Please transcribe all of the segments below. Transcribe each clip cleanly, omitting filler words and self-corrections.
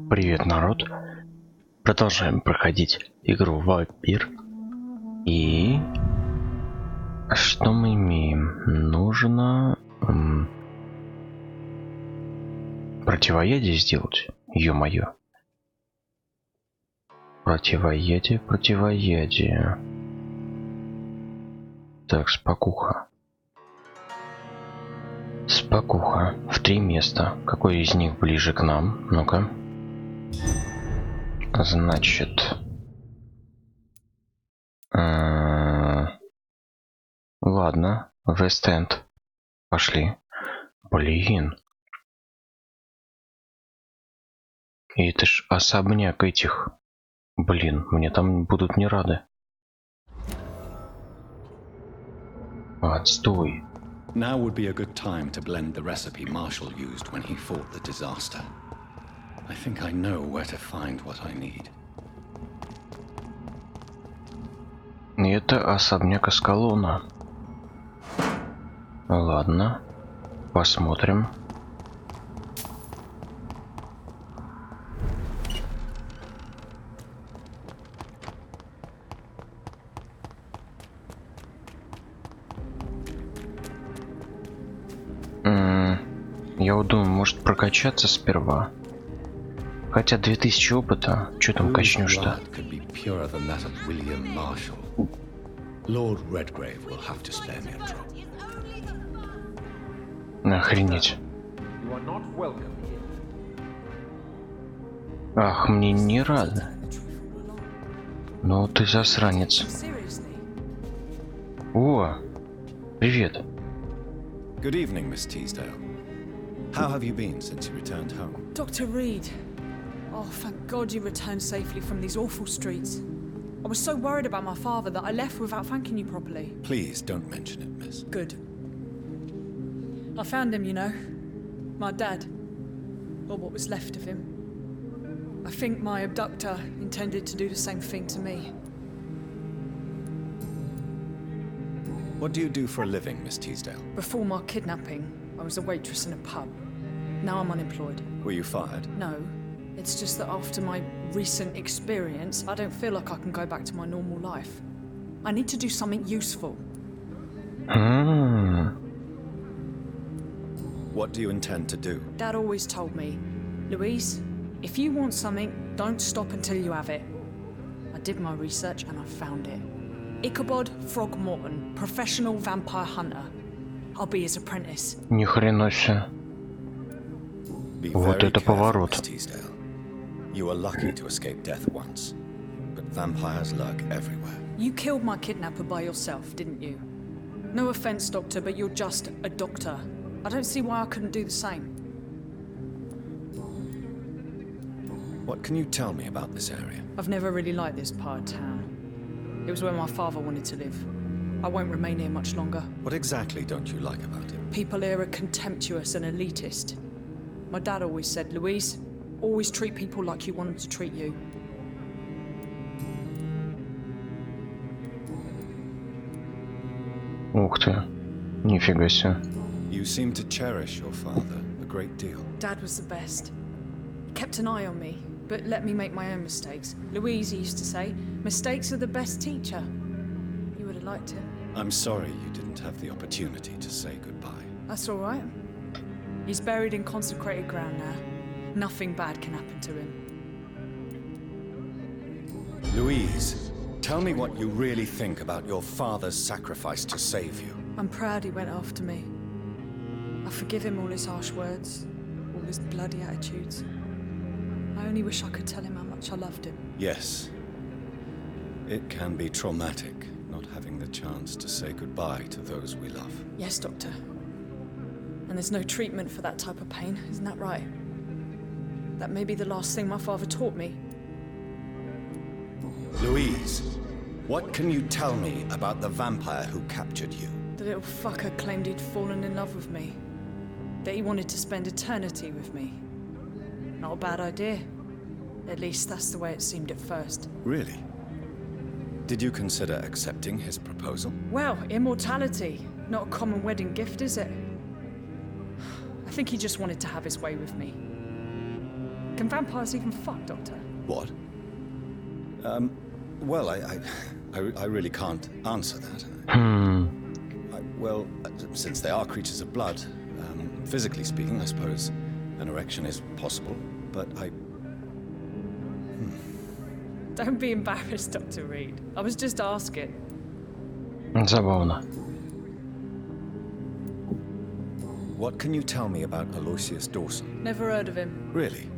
Привет, народ! Продолжаем проходить игру Vampyr. И что мы имеем? Нужно противоядие сделать. Ё-моё. Противоядие. Так, спокуха. В 3 места. Какой из них ближе к нам? Ну-ка. Значит, ладно, Вест-Энд. Пошли. Блин. И это ж особняк этих. Блин, мне там будут не рады. Отстой. Now would be a good time to blend the recipe Marshall used when he fought the disaster. I think I know where to find what I need. Это особняк Эскалона. Ладно, посмотрим. Я вот думаю, может прокачаться сперва. Хотя 2000 опыта, что там качнешь-то? Охренеть. Ах, мне не рады. Ну ты засранец. О, привет. Good evening, Miss Teasdale. How have you been since you returned home? Dr. Reed. Oh, thank God you returned safely from these awful streets. I was so worried about my father that I left without thanking you properly. Please don't mention it, miss. Good. I found him, you know. My dad. Or what was left of him. I think my abductor intended to do the same thing to me. What do you do for a living, Miss Teasdale? Before my kidnapping, I was a waitress in a pub. Now I'm unemployed. Were you fired? No. It's just that after my recent experience, I don't feel like I can go back to my normal life. I need to do something useful. What do you intend to do? Dad always told me, Louise, if you want something, don't stop until you have it. I did my research and I found it. Ichabod Throgmorton, professional vampire hunter. I'll be his apprentice. Ни хрена себе. Вот это поворот. You were lucky to escape death once, but vampires lurk everywhere. You killed my kidnapper by yourself, didn't you? No offense, Doctor, but you're just a doctor. I don't see why I couldn't do the same. What can you tell me about this area? I've never really liked this part of town. It was where my father wanted to live. I won't remain here much longer. What exactly don't you like about it? People here are contemptuous and elitist. My dad always said, Louise, always treat people like you want them to treat you. Ух ты, нифига себе. You seem to cherish your father a great deal. Dad was the best. He kept an eye on me, but let me make my own mistakes. Louise used to say, mistakes are the best teacher. You would have liked him. I'm sorry you didn't have the opportunity to say goodbye. That's all right. He's buried in consecrated ground now. Nothing bad can happen to him. Louise, tell me what you really think about your father's sacrifice to save you. I'm proud he went after me. I forgive him all his harsh words, all his bloody attitudes. I only wish I could tell him how much I loved him. Yes. It can be traumatic, not having the chance to say goodbye to those we love. Yes, Doctor. And there's no treatment for that type of pain, isn't that right? That may be the last thing my father taught me. Louise, what can you tell me about the vampire who captured you? The little fucker claimed he'd fallen in love with me. That he wanted to spend eternity with me. Not a bad idea. At least that's the way it seemed at first. Really? Did you consider accepting his proposal? Well, immortality. Not a common wedding gift, is it? I think he just wanted to have his way with me. Can vampires even fuck, Doctor? What? Well, I really can't answer that. Well, since they are creatures of blood, physically speaking, I suppose an erection is possible, but Don't be embarrassed, Dr. Reed. I was just asking. Забавно. What can you tell me about Aloysius Dawson? Never heard of him. Really?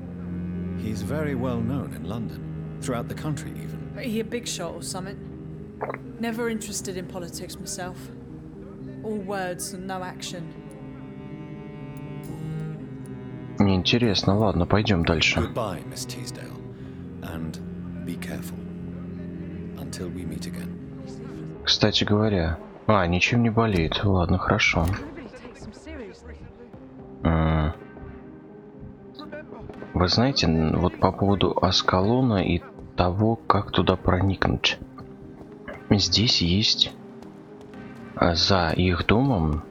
He's very well known in London, throughout the country even. He a big shot or something? Never interested in politics myself. All words and no action. Неинтересно. Ладно, пойдем дальше. Goodbye, Miss Teasdale, and be careful. Until we meet again. Кстати говоря... ничем не болеет. Ладно, хорошо. Вы знаете, вот по поводу Аскалона и того, как туда проникнуть. Здесь есть за их домом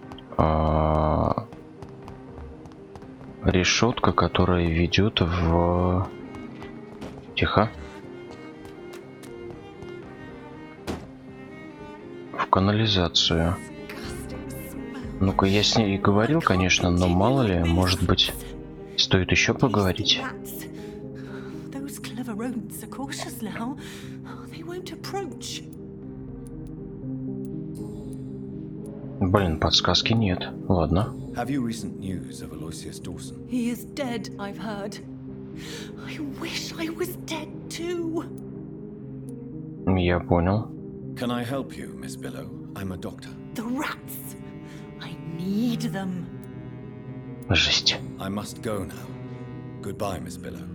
решетка, которая ведет в... Тихо. В канализацию. Ну-ка, я с ней и говорил, конечно, но мало ли, может быть, стоит еще поговорить. Блин, подсказки нет. Ладно. Have you recent news of Aloysius Dawson? He is dead, I've heard. I wish I was dead too. Я понял. Can I help you, Miss Billow? I'm a doctor. The rats. I need them. Жесть. I must go now. Goodbye, Miss Billow.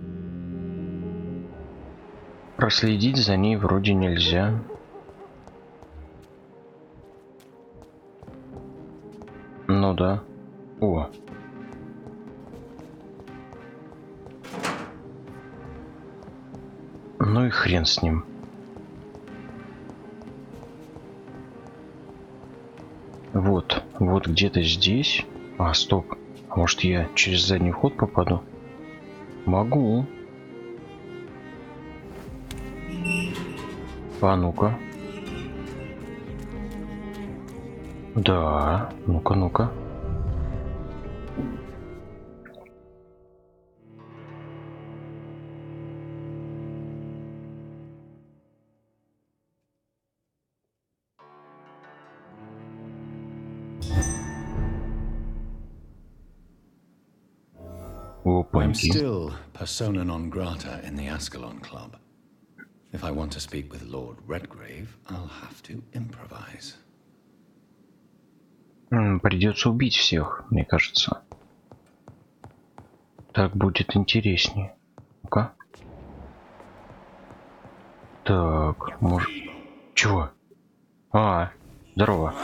Проследить за ней вроде нельзя. Ну да. О. Ну и хрен с ним. Вот где-то здесь. Стоп. А может я через задний вход попаду? Могу. А ну-ка. Да. Ну-ка, ну-ка. I'm still persona non grata in the Ascalon Club. If I want to speak with Lord Redgrave, I'll have to improvise. Придется убить всех, мне кажется. Так будет интереснее. Ну-ка. Так, может... Чего? Здорово.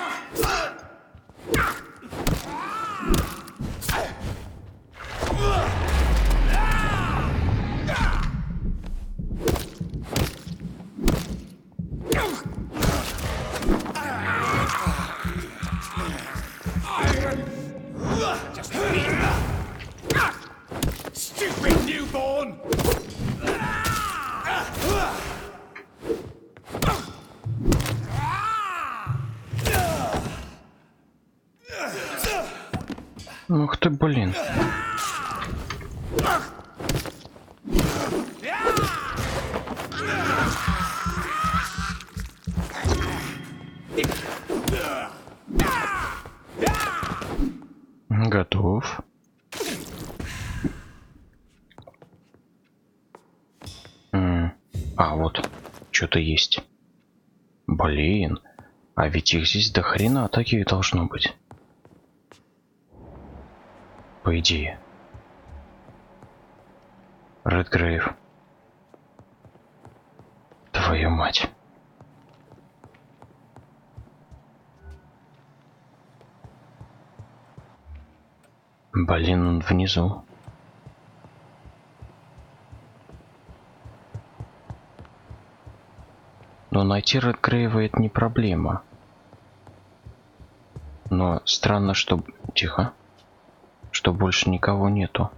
Ух ты, блин. Готов. Вот. Что-то есть. Блин. А ведь их здесь до хрена таких должно быть. По идее. Редгрейв. Твою мать. Блин, он внизу. Но найти Редгрейва это не проблема. Но странно, что... Тихо. Что больше никого нету.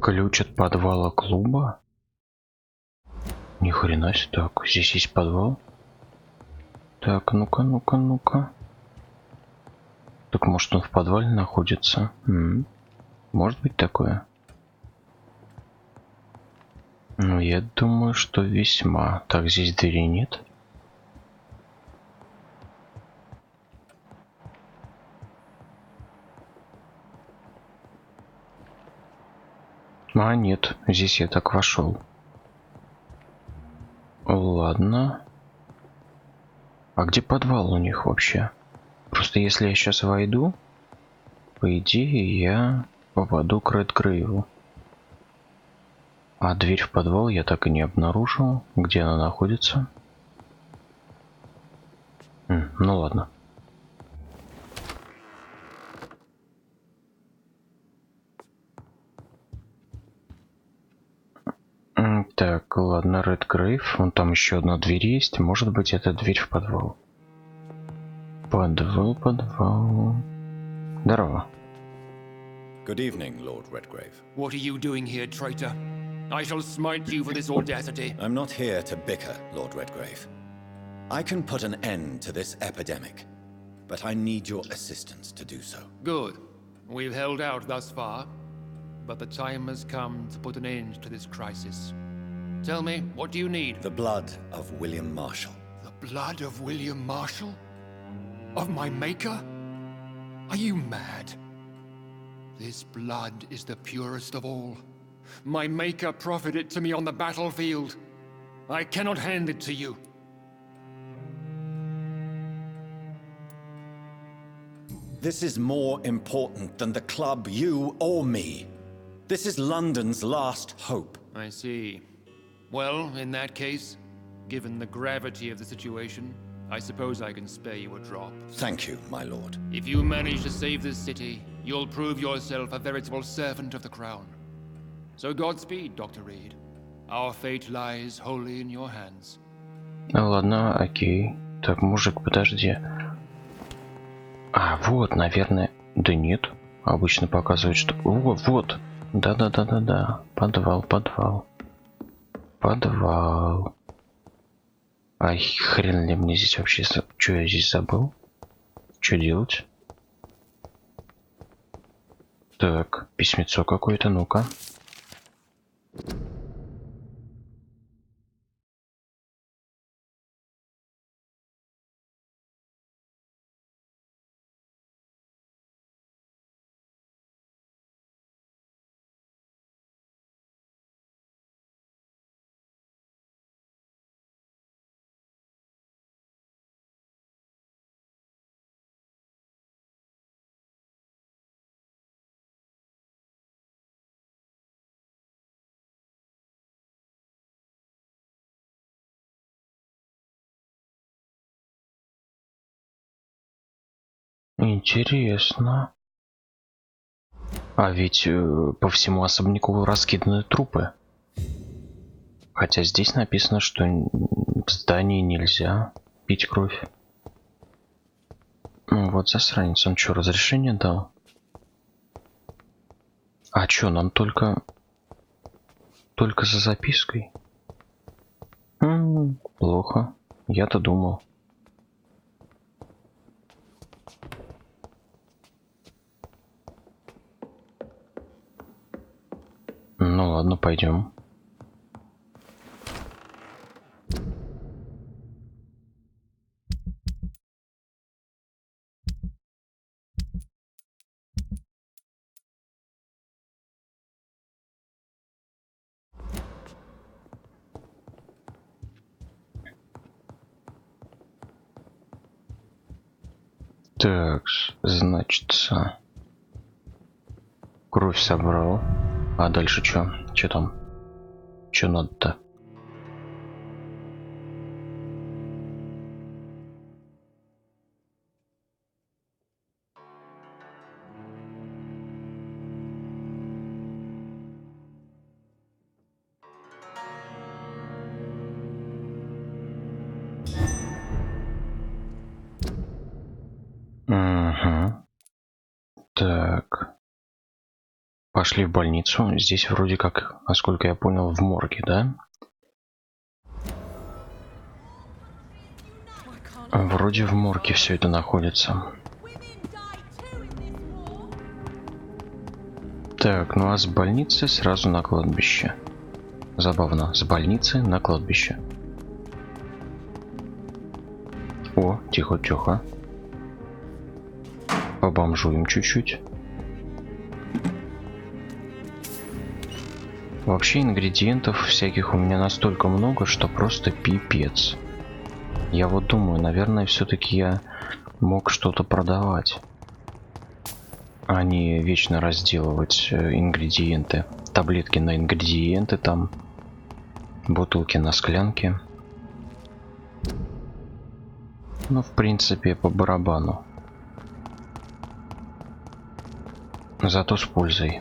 Ключ от подвала клуба? Ни хрена себе. Так, здесь есть подвал. Так, ну-ка, ну-ка, ну-ка. Так может он в подвале находится? Может быть такое? Ну, я думаю, что весьма. Так, здесь двери нет. А, нет, здесь я так вошел. Ладно. А где подвал у них вообще? Просто если я сейчас войду, по идее, я попаду к Редгрейву. А дверь в подвал я так и не обнаружил. Где она находится? Ну ладно. Так, ладно, Редгрейв. Вон там еще одна дверь есть. Может быть, это дверь в подвал. Подвал. Здорово. Good evening, Lord Redgrave. What are you doing here, traitor? I shall smite you for this audacity. I'm not here to bicker, Lord Redgrave. I can put an end to this epidemic, but I need your assistance to do so. Good. We've held out thus far, but the time has come to put an end to this crisis. Tell me, what do you need? The blood of William Marshall. The blood of William Marshall? Of my maker? Are you mad? This blood is the purest of all. My maker proffered it to me on the battlefield. I cannot hand it to you. This is more important than the club, you or me. This is London's last hope. I see. Well, in that case, given the gravity of the situation, I suppose I can spare you a drop. Thank you, my lord. If you manage to save this city, you'll prove yourself a veritable servant of the crown. So Godspeed, Dr. Reed. Our fate lies wholly in your hands. Ладно, окей. Так, мужик, подожди. А, вот, наверное... Да нет. Обычно показывают, что... О, вот. Да-да-да-да-да. Подвал. Ай, хрен ли мне здесь вообще... Что я здесь забыл? Что делать? Так, письмецо какое-то, ну-ка. Интересно. А ведь по всему особняку раскиданы трупы. Хотя здесь написано, что в здании нельзя пить кровь. Ну вот засранец, он что, разрешение дал? А что, нам только за запиской? Плохо. Я-то думал. Ну ладно, пойдем. Так, значит, кровь собрал. А дальше что? Что там? Что надо-то? Угу. Так. Пошли в больницу. Здесь вроде как, насколько я понял, в морге, да? Вроде в морге все это находится. Так, ну а с больницы сразу на кладбище. Забавно, с больницы на кладбище. О, тихо-тихо. Побомжуем чуть-чуть. Вообще ингредиентов всяких у меня настолько много, что просто пипец. Я вот думаю, наверное, все-таки я мог что-то продавать, а не вечно разделывать ингредиенты. Таблетки на ингредиенты там, бутылки на склянки. Ну, в принципе, по барабану. Зато с пользой.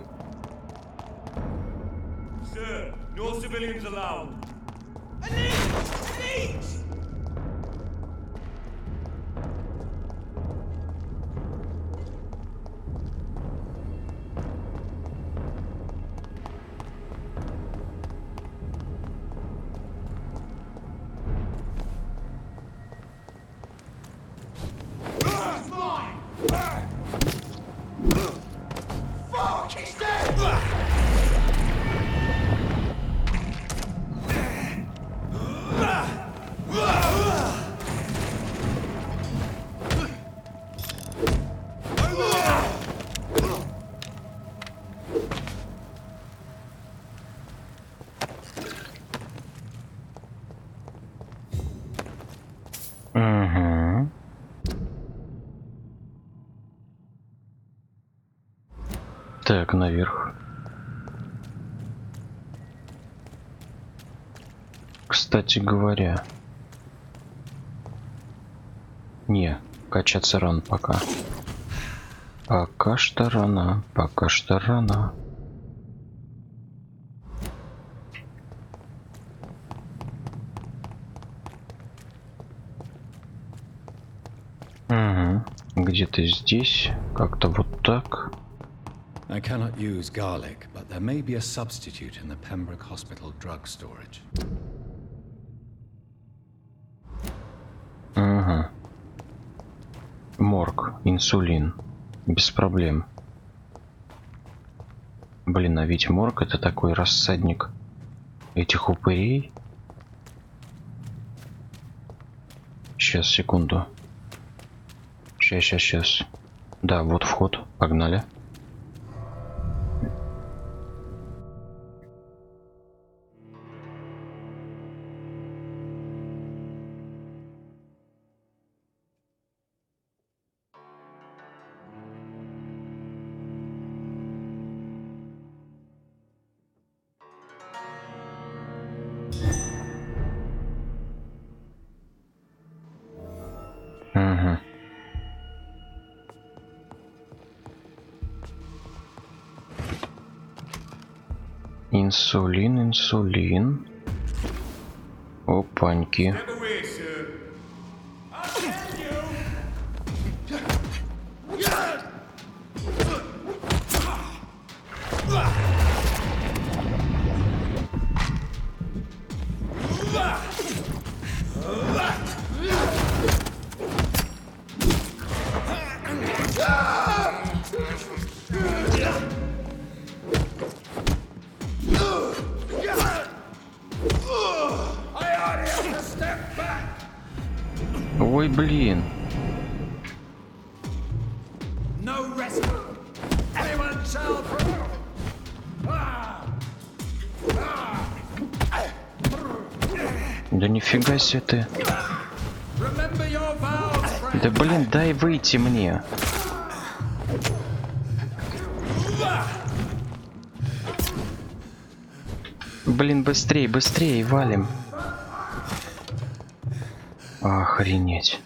Угу. Так, наверх. Кстати говоря. Не, качаться рано пока. Пока что рано, пока что рано. Угу. Где-то здесь, как-то вот так. I cannot use garlic, but there may be a substitute in the Pembroke Hospital drug storage. Ага. Морг, инсулин. Без проблем. Блин, а ведь морг это такой рассадник этих упырей. Сейчас, секунду. Сейчас. Да, вот вход. Погнали. Угу. Инсулин. Опаньки. Ой, блин. Да нифига себе ты. Да блин, дай выйти мне. Блин, быстрее, валим. Охренеть.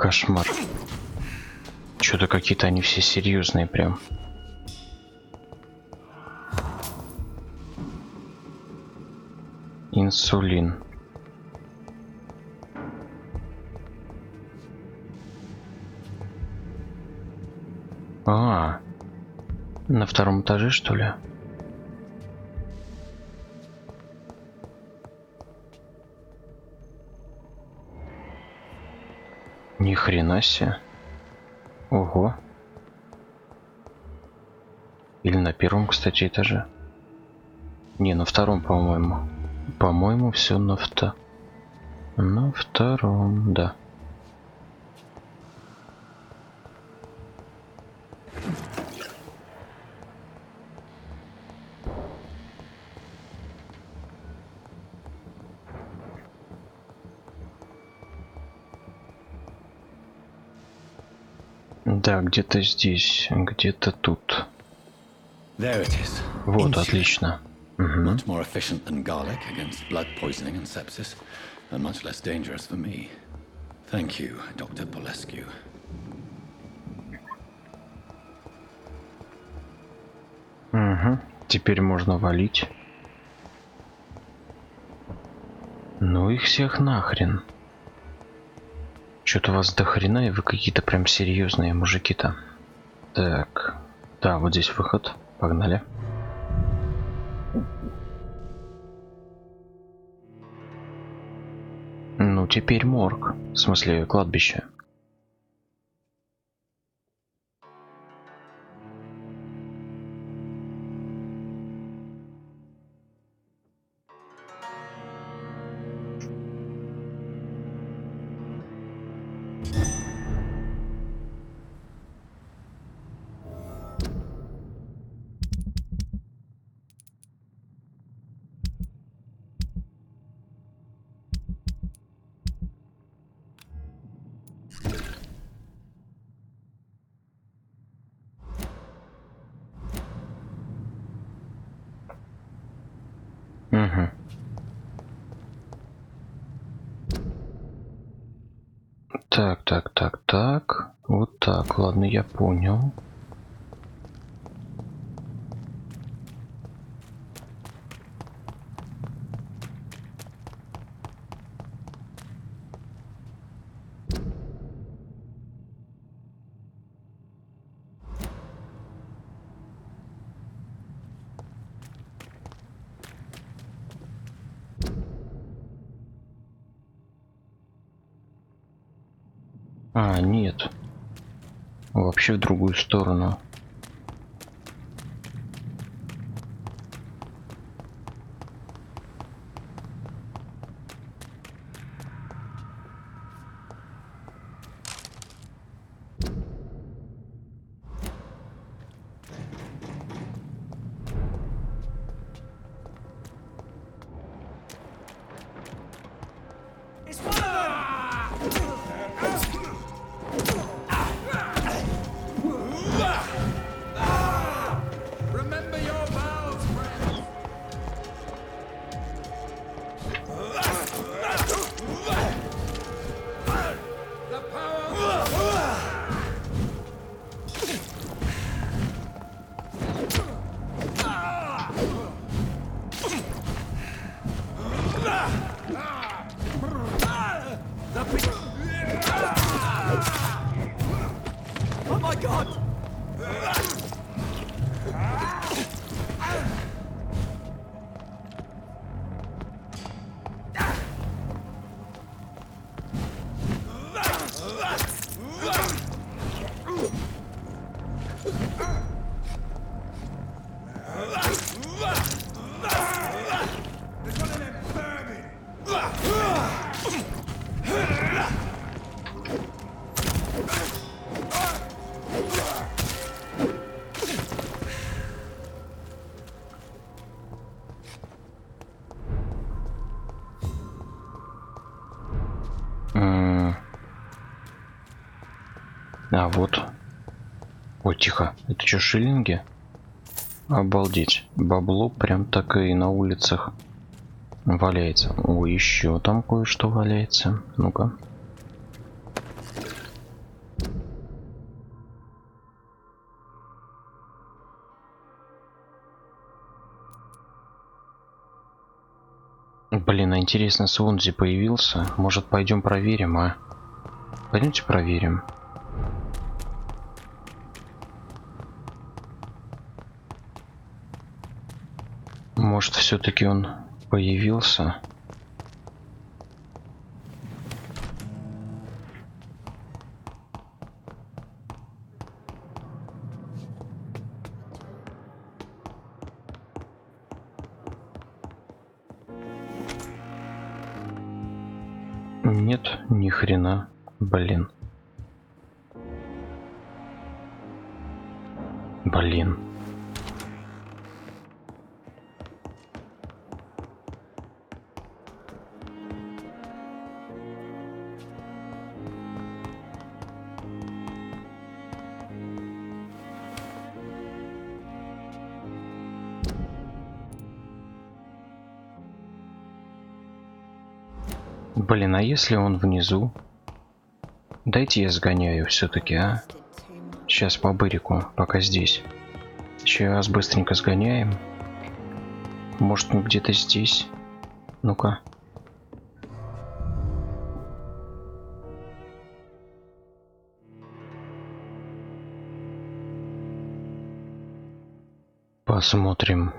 Кошмар. Что-то какие-то они все серьезные прям. Инсулин. А, на втором этаже, что ли? Ни хрена себе. Ого. Или на первом, кстати, этаже. Не, на втором, по-моему. По-моему, все на втором, да. Да, где-то здесь, где-то тут. There it is. Вот, Insulin. отлично. Much more efficient than garlic against blood poisoning and sepsis, and much less dangerous for me. Thank you, Dr. Polescu. Угу. Теперь можно валить. Ну их всех нахрен. Что-то вас до хрена, и вы какие-то прям серьезные мужики-то. Так. Да, вот здесь выход. Погнали. Ну, теперь морг. В смысле, кладбище. Угу. Так. Вот так, ладно, я понял. А, нет. Вообще в другую сторону. Remember your vows, friends. The power. Oh my God! А вот. Ой, тихо. Это что, шиллинги? Обалдеть. Бабло прям так и на улицах валяется. Ой, еще там кое-что валяется. Ну-ка. Блин, а интересно, Свонзи появился? Может, пойдем проверим, а? Пойдемте проверим. Может, все-таки он появился? Нет, ни хрена. Блин. Блин. Блин, а если он внизу? Дайте я сгоняю все-таки, а? Сейчас по бырику, пока здесь. Сейчас быстренько сгоняем. Может, он где-то здесь? Ну-ка. Посмотрим.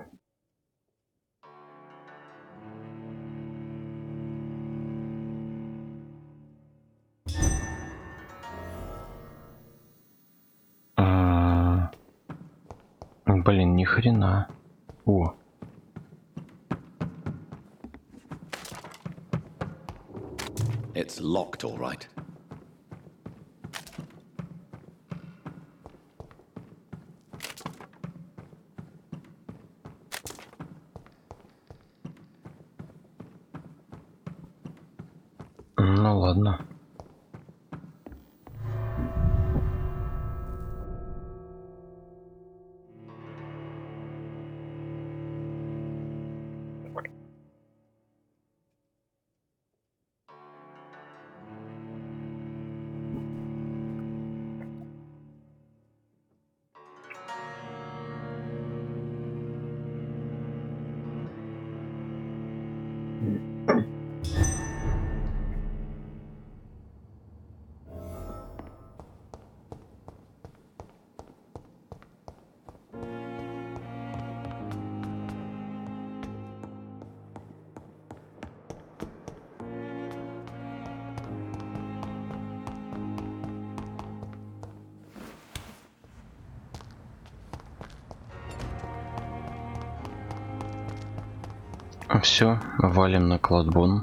Блин, ни хрена. О. It's locked, all right. Ну ладно. Все, валим на кладбон.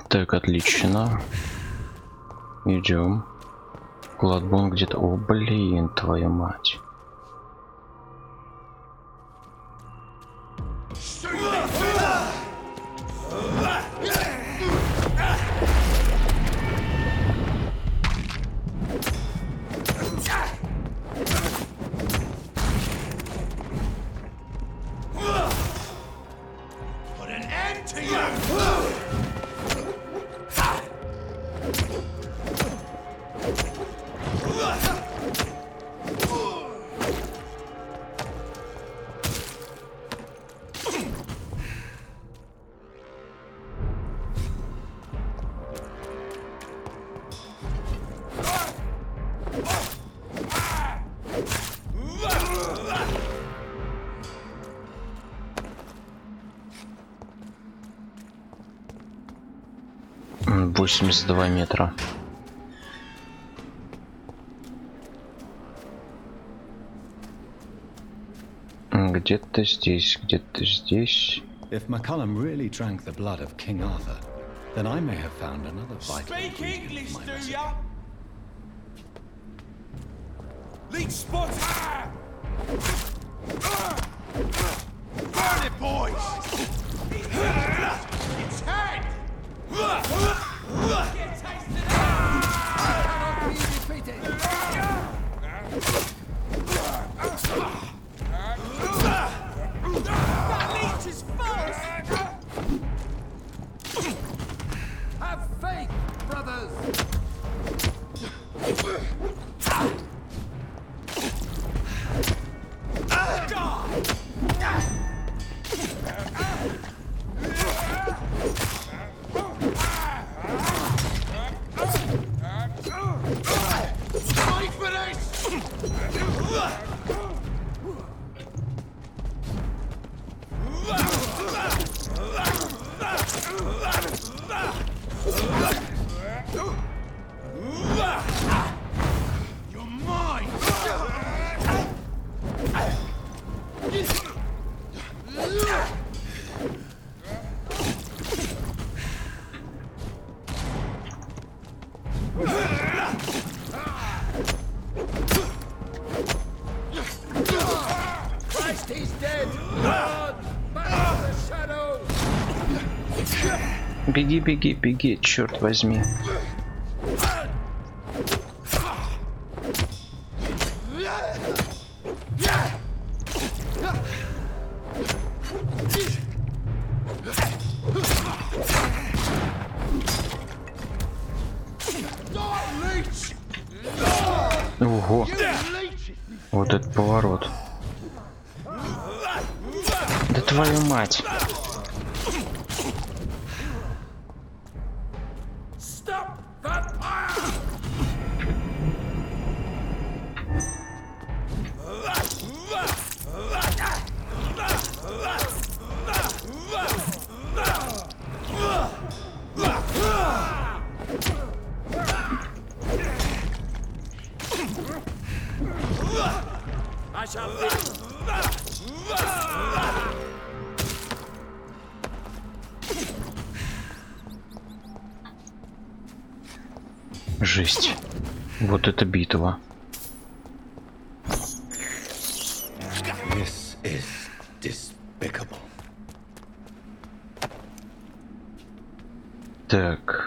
Так, отлично. Идем. Кладбон где-то. О, блин, твою мать. 82 метра. Где-то здесь, где-то здесь. If McCullum really drank the blood of King Arthur, then I may have found another vital Speak ingredient English, in my do recipe. ya? Leech spot! Burn it, boys! It's head! Get tasted cannot be defeated! That leech is fast! Have faith, brothers! Fight for this! You're mine! Christ, he's dead! Run! Back to the shadows! Беги, беги, беги, черт возьми. Ого, вот этот поворот. Да твою мать. Stop that fire! I shall Жесть. Вот это битва. This is despicable. Так.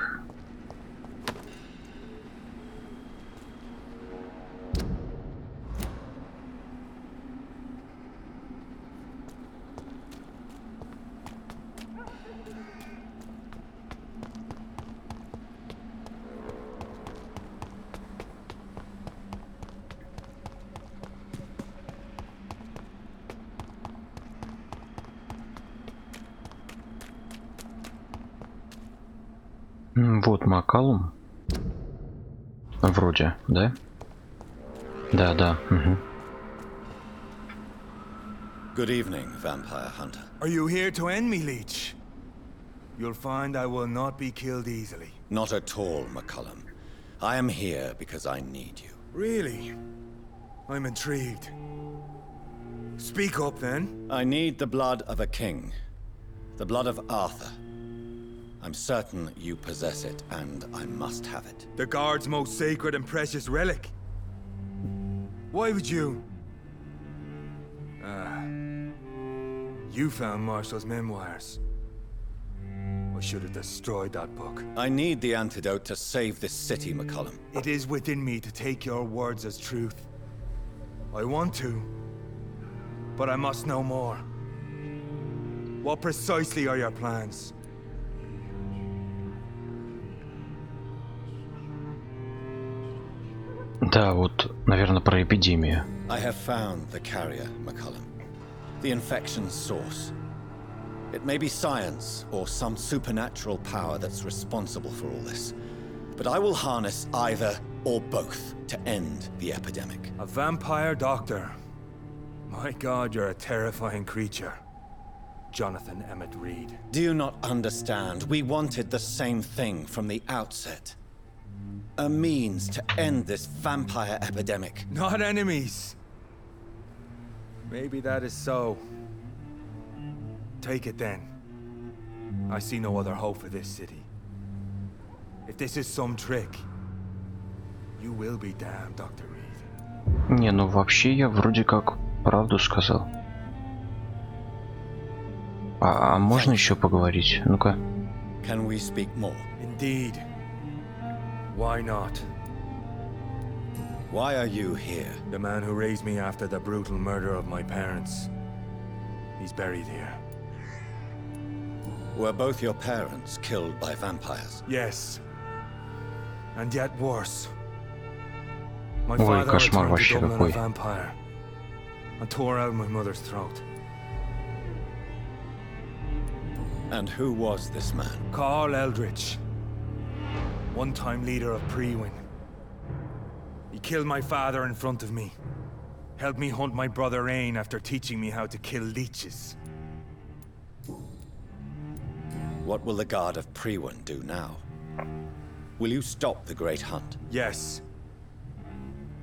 Вот Макалум. Вроде, да? Да, да. Угу. Good evening, vampire hunter. Are you here to end me, Leech? You'll find I will not be killed easily. Not at all, McCullum. I am here because I need you. Really? I'm intrigued. Speak up, then. I need the blood of a king. The blood of Arthur. I'm certain you possess it, and I must have it. The guard's most sacred and precious relic. Why would you? You found Marshall's memoirs. I should have destroyed that book. I need the antidote to save this city, McCullum. It is within me to take your words as truth. I want to, but I must know more. What precisely are your plans? Да, вот, наверное, про эпидемию. I have found the carrier, McCullum. The infection's source. It may be science or some supernatural power that's responsible for all this. But I will harness either or both to end the epidemic. A vampire doctor. My God, you're a terrifying creature. Jonathan Reed. Do you not understand? We wanted the same thing from the outset. A means to end this vampire epidemic. Not enemies. Maybe that is so. Take it then. I see no other hope for this city. If this is some trick, you will be damned, Dr. Reed. Не, ну вообще я вроде как правду сказал. А можно еще поговорить? Ну-ка. Can we speak more? Indeed. Why not? Why are you here? The man who raised me after the brutal murder of my parents. He's buried here. Were both your parents killed by vampires? Yes. And yet worse. My Ой, father кошмар returned to вообще Dublin a какой. vampire and tore out my mother's throat. And who was this man? Carl Eldridge, one-time leader of Prewin. He killed my father in front of me. Helped me hunt my brother Ain after teaching me how to kill leeches. What will the Guard of Prewin do now? Will you stop the Great Hunt? Yes.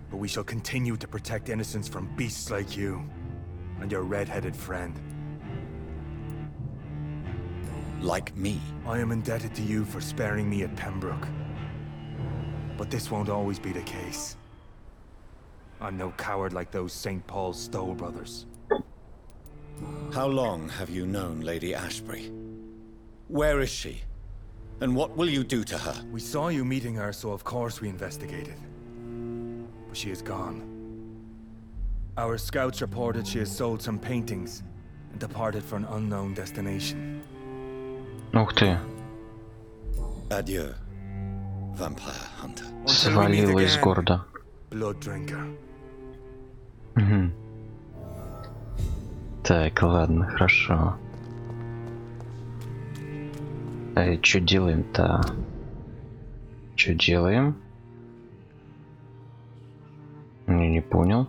But we shall continue to protect innocents from beasts like you and your red-headed friend. Like me? I am indebted to you for sparing me at Pembroke. But this won't always be the case. I'm no coward like those St. Paul's Stowe brothers. How long have you known Lady Ashbury? Where is she? And what will you do to her? We saw you meeting her, so of course we investigated. But she is gone. Our scouts reported she has sold some paintings and departed for an unknown destination. Ух ты. Adieu, Vampire Hunter. Свалила из города. Blood drinker. Угу. Так, ладно, хорошо. Что делаем-то? Что делаем? Не понял.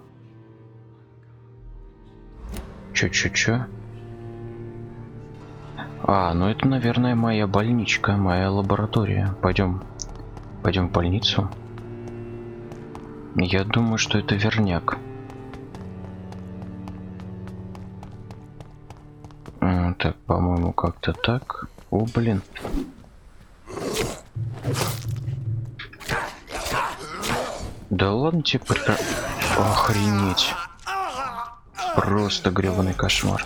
Чё? А, ну это, наверное, моя больничка, моя лаборатория. Пойдем в больницу. Я думаю, что это верняк. Так, по-моему, как-то так. О, блин. Да ладно тебе, охренеть. Просто гребаный кошмар.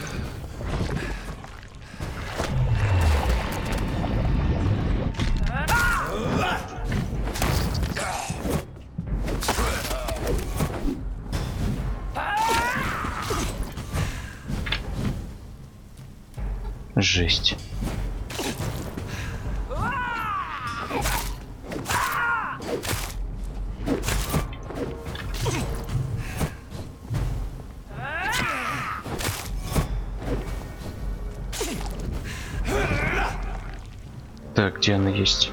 Жесть. Так, где она есть?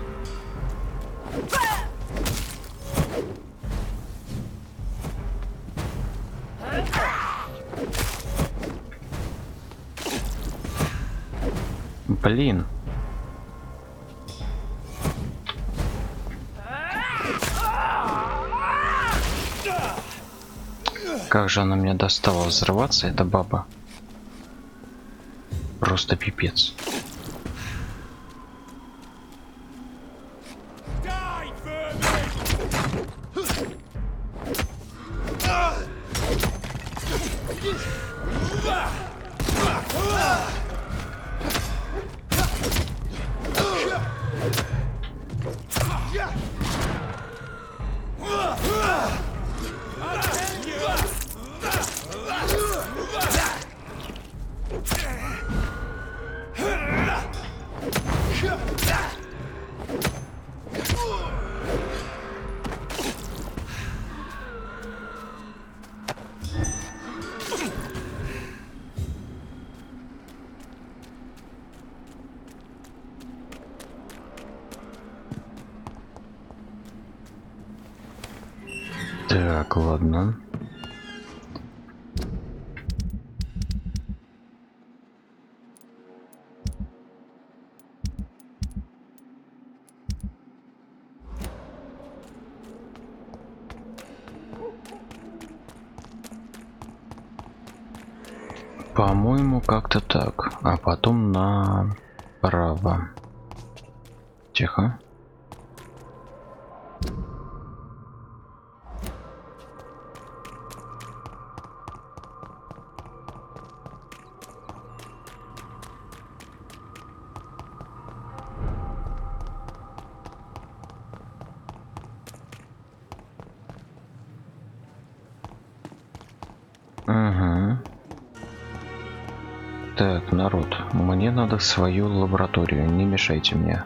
Блин. Как же она меня достала взрываться, эта баба. Просто пипец. Так, ладно. По-моему, как-то так. А потом направо. Тихо. Угу. Так, народ, мне надо в свою лабораторию, не мешайте мне.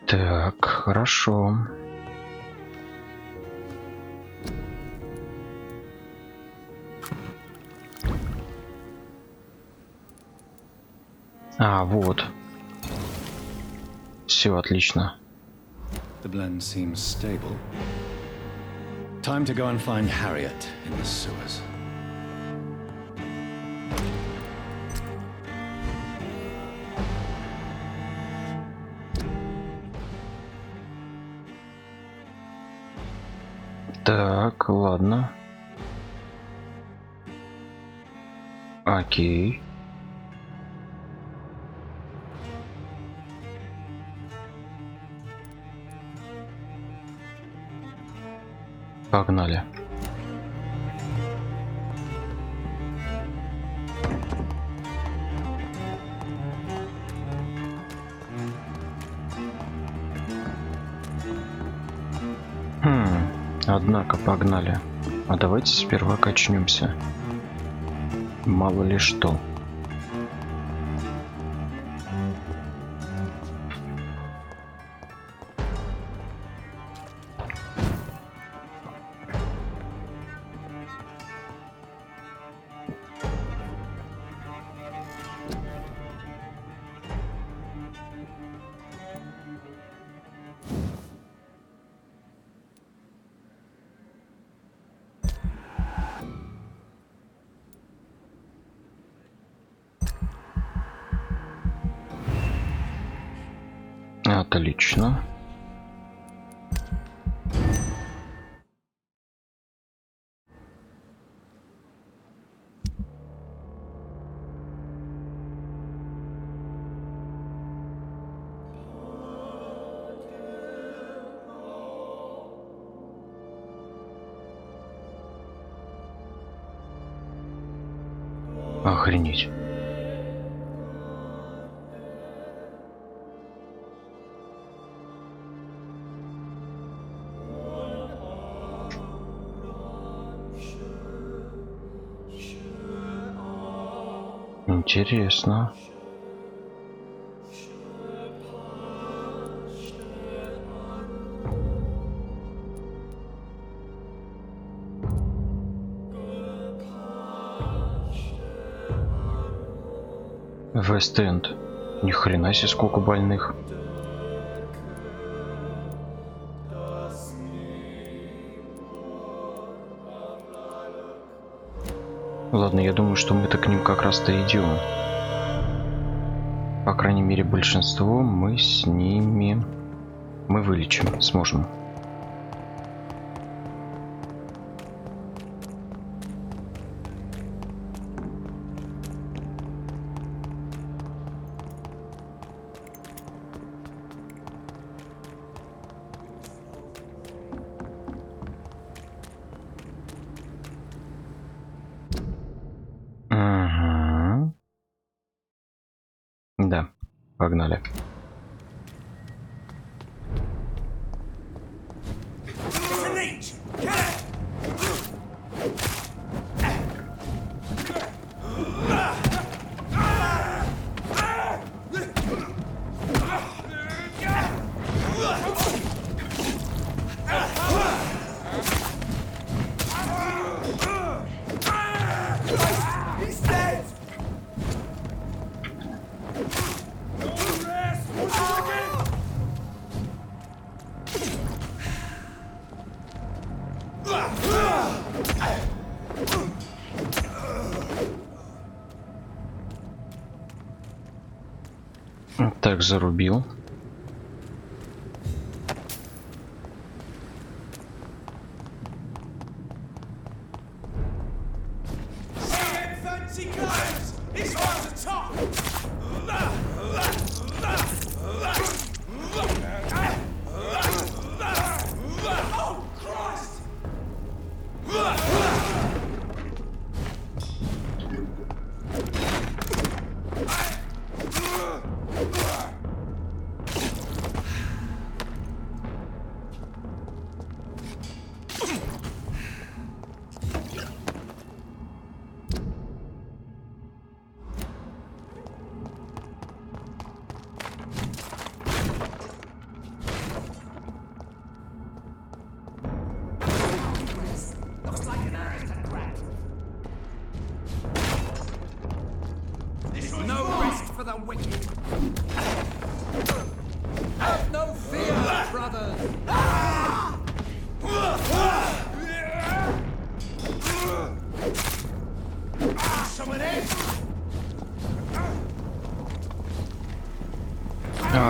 Так, хорошо. А, вот. Все отлично. The blend seems stable. Time to go and find Harriet in the sewers. Так, ладно. Окей. Погнали. Однако погнали. А давайте сперва качнемся. Мало ли что. Отлично. Охренеть. Интересно. Вест-Энд. Ни хрена себе, сколько больных. Ладно, я думаю, что мы-то к ним как раз-то идем. По крайней мере, большинство мы с ними... Мы вылечим, сможем. Да, погнали. Rest Так, зарубил.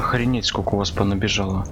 Охренеть, сколько у вас понабежало.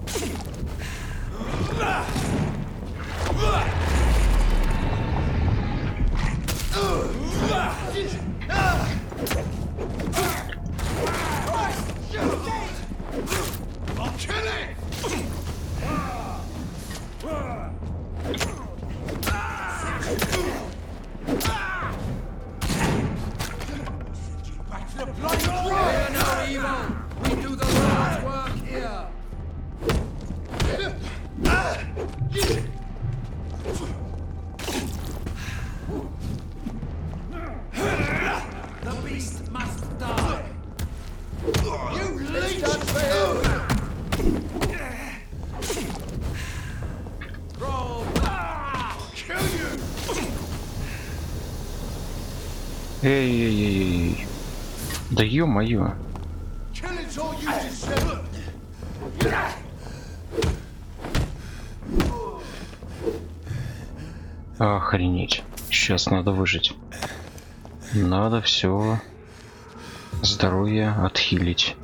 Эй-эй-эй-эй. Да ё-моё. Охренеть. Сейчас надо выжить. Надо все здоровье отхилить.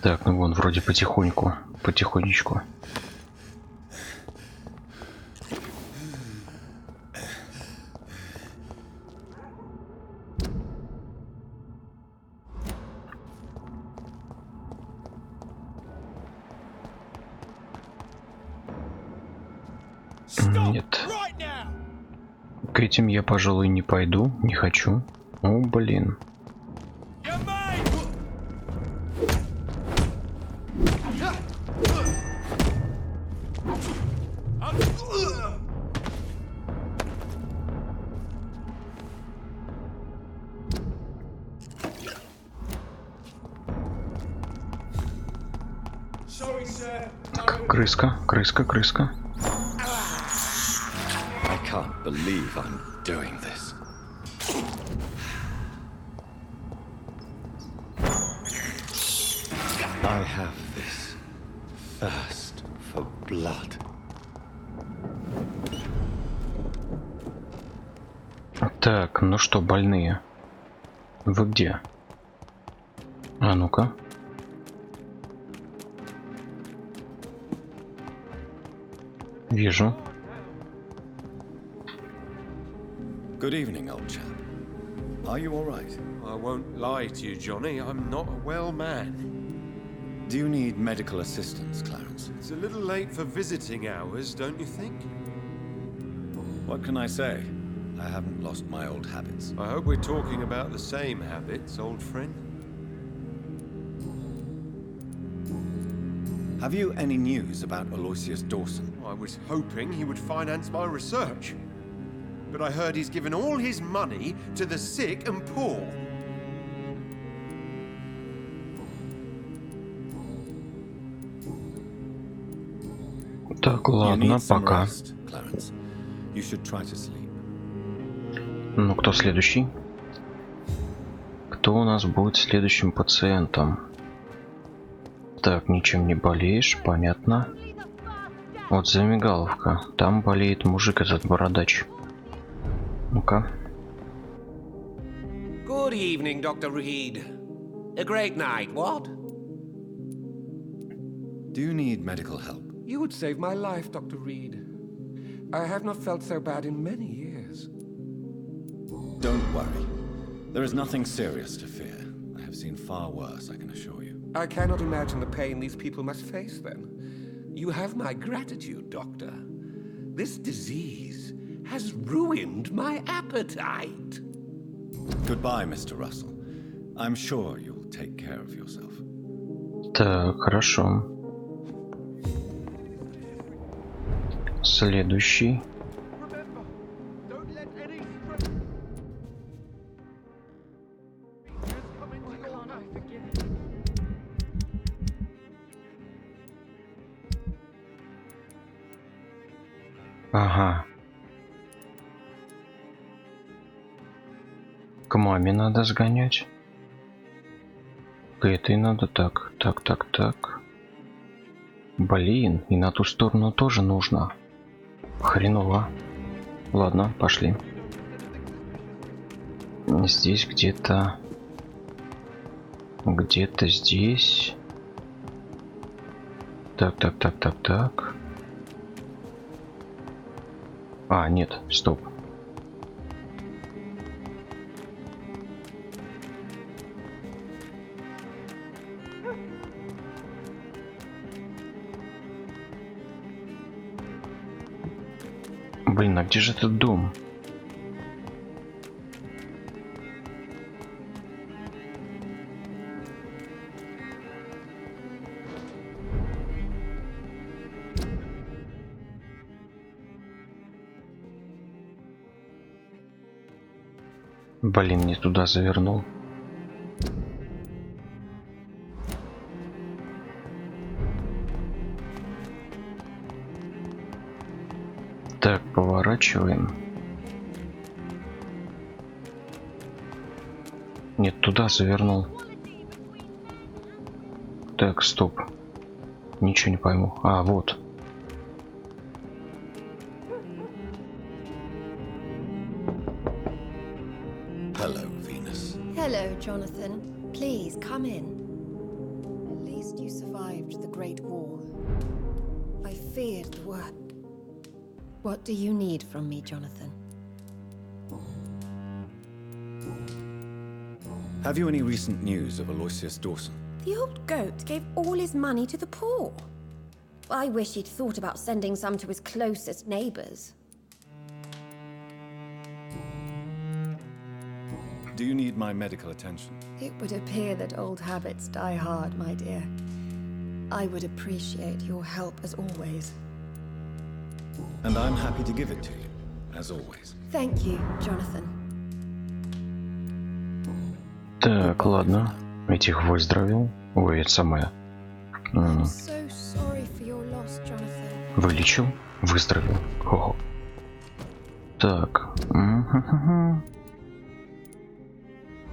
Так, ну вон, вроде потихоньку. Потихонечку. Нет. К этим я, пожалуй, не пойду, не хочу. О, блин. Крыска, крыска, крыска. I can't believe I'm doing this. I have this thirst for blood. Так, ну что, больные? Вы где? А ну-ка. Вижу. Good evening, old chap. Are you all right? I won't lie to you, Johnny. I'm not a well man. Do you need medical assistance, Clarence? It's a little late for visiting hours, don't you think? What can I say? I haven't lost my old habits. I hope we're talking about the same habits, old friend. Have you any news about Aloysius Dawson? I was hoping he would finance my research. But I heard he's given all his money to the sick and poor. Так, ладно, пока. Clarence. You should try to sleep. Ну, кто следующий? Кто у нас будет следующим пациентом? Так, ничем не болеешь, понятно. Вот замигаловка. Там болеет мужик этот бородач. Ну-ка. Good evening, Dr. Reed. A great night, what? Do you need medical help? You would save my life, Dr. Reed. I have not felt so bad in many years. Don't worry. There is nothing serious to fear. I have seen far worse, I can assure you. I cannot imagine the pain these people must face then. You have my gratitude, Doctor. This disease has ruined my appetite. Goodbye, Mr. Russell. I'm sure you'll take care of yourself. Так, хорошо. Следующий. Ага. К маме надо сгонять. К этой надо так. Блин, и на ту сторону тоже нужно. Хреново. Ладно, пошли. Здесь где-то... Где-то здесь... Так. А, нет, стоп. Блин, а где же этот дом? Блин, не туда завернул. Так, поворачиваем. Нет, туда завернул. Так, стоп. Ничего не пойму. А, вот. Hello, Venus. Hello, Jonathan. Please, come in. At least you survived the Great War. I feared the worst. What do you need from me, Jonathan? Have you any recent news of Aloysius Dawson? The old goat gave all his money to the poor. I wish he'd thought about sending some to his closest neighbors. Do you need my medical attention? It would appear that old habits die hard, my dear. I would appreciate your help as always. And I'm happy to give it to you, as always. Thank you, Jonathan. Так, ладно. Этих выздоровел. Ой, это самое. I'm so sorry for your loss, Jonathan. Вылечил. Выздоровел. Хо-хо. Так.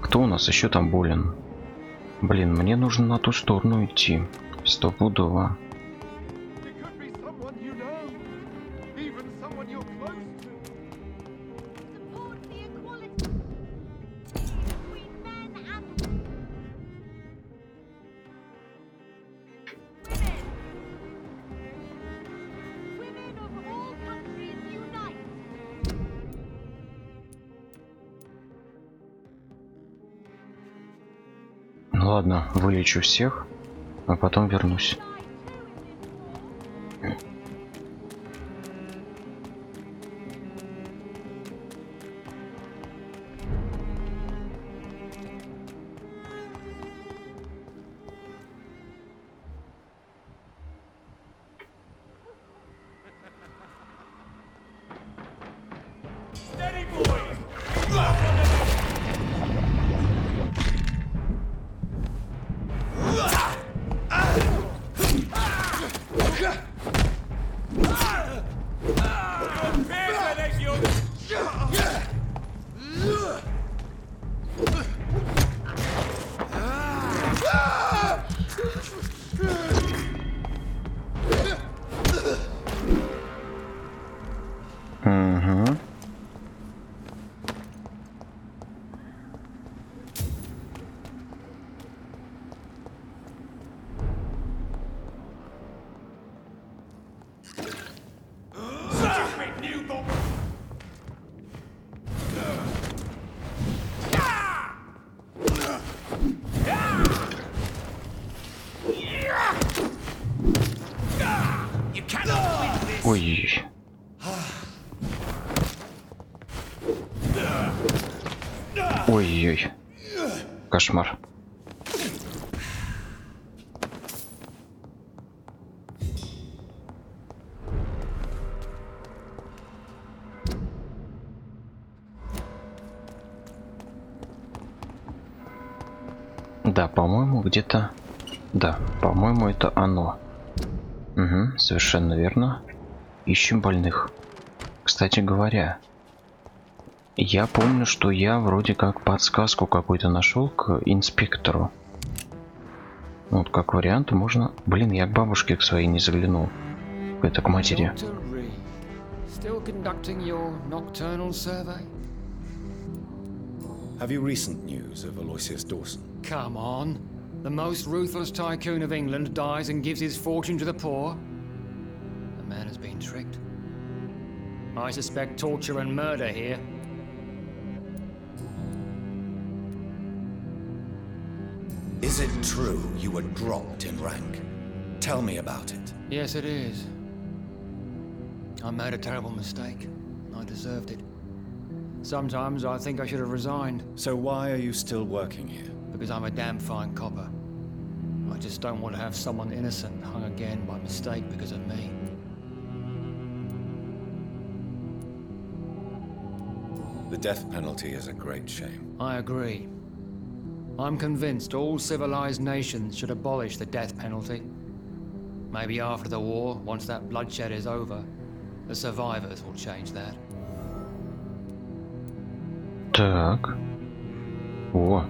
Кто у нас еще там болен? Блин, мне нужно на ту сторону идти. Стопудово. Ну ладно, вылечу всех, а потом вернусь. Ой-ой-ой. Кошмар. Да, по-моему, где-то... Да, по-моему, это оно. Угу, совершенно верно. Ищем больных. Кстати говоря, я помню, что я вроде как подсказку какую-то нашел к инспектору. Вот как вариант можно... Блин, я к бабушке к своей не заглянул. Это к матери. Have you recent news of Aloysius Dawson? Come on. The most ruthless tycoon of England dies and gives his fortune to the poor. The man has been tricked. I suspect torture and murder here. Is it true you were dropped in rank? Tell me about it. Yes, it is. I made a terrible mistake. I deserved it. Sometimes I think I should have resigned. So why are you still working here? Because I'm a damn fine copper. I just don't want to have someone innocent hung again by mistake because of me. The death penalty is a great shame. I agree. I'm convinced all civilized nations should abolish the death penalty. Maybe after the war, once that bloodshed is over, the survivors will change that. Так. О.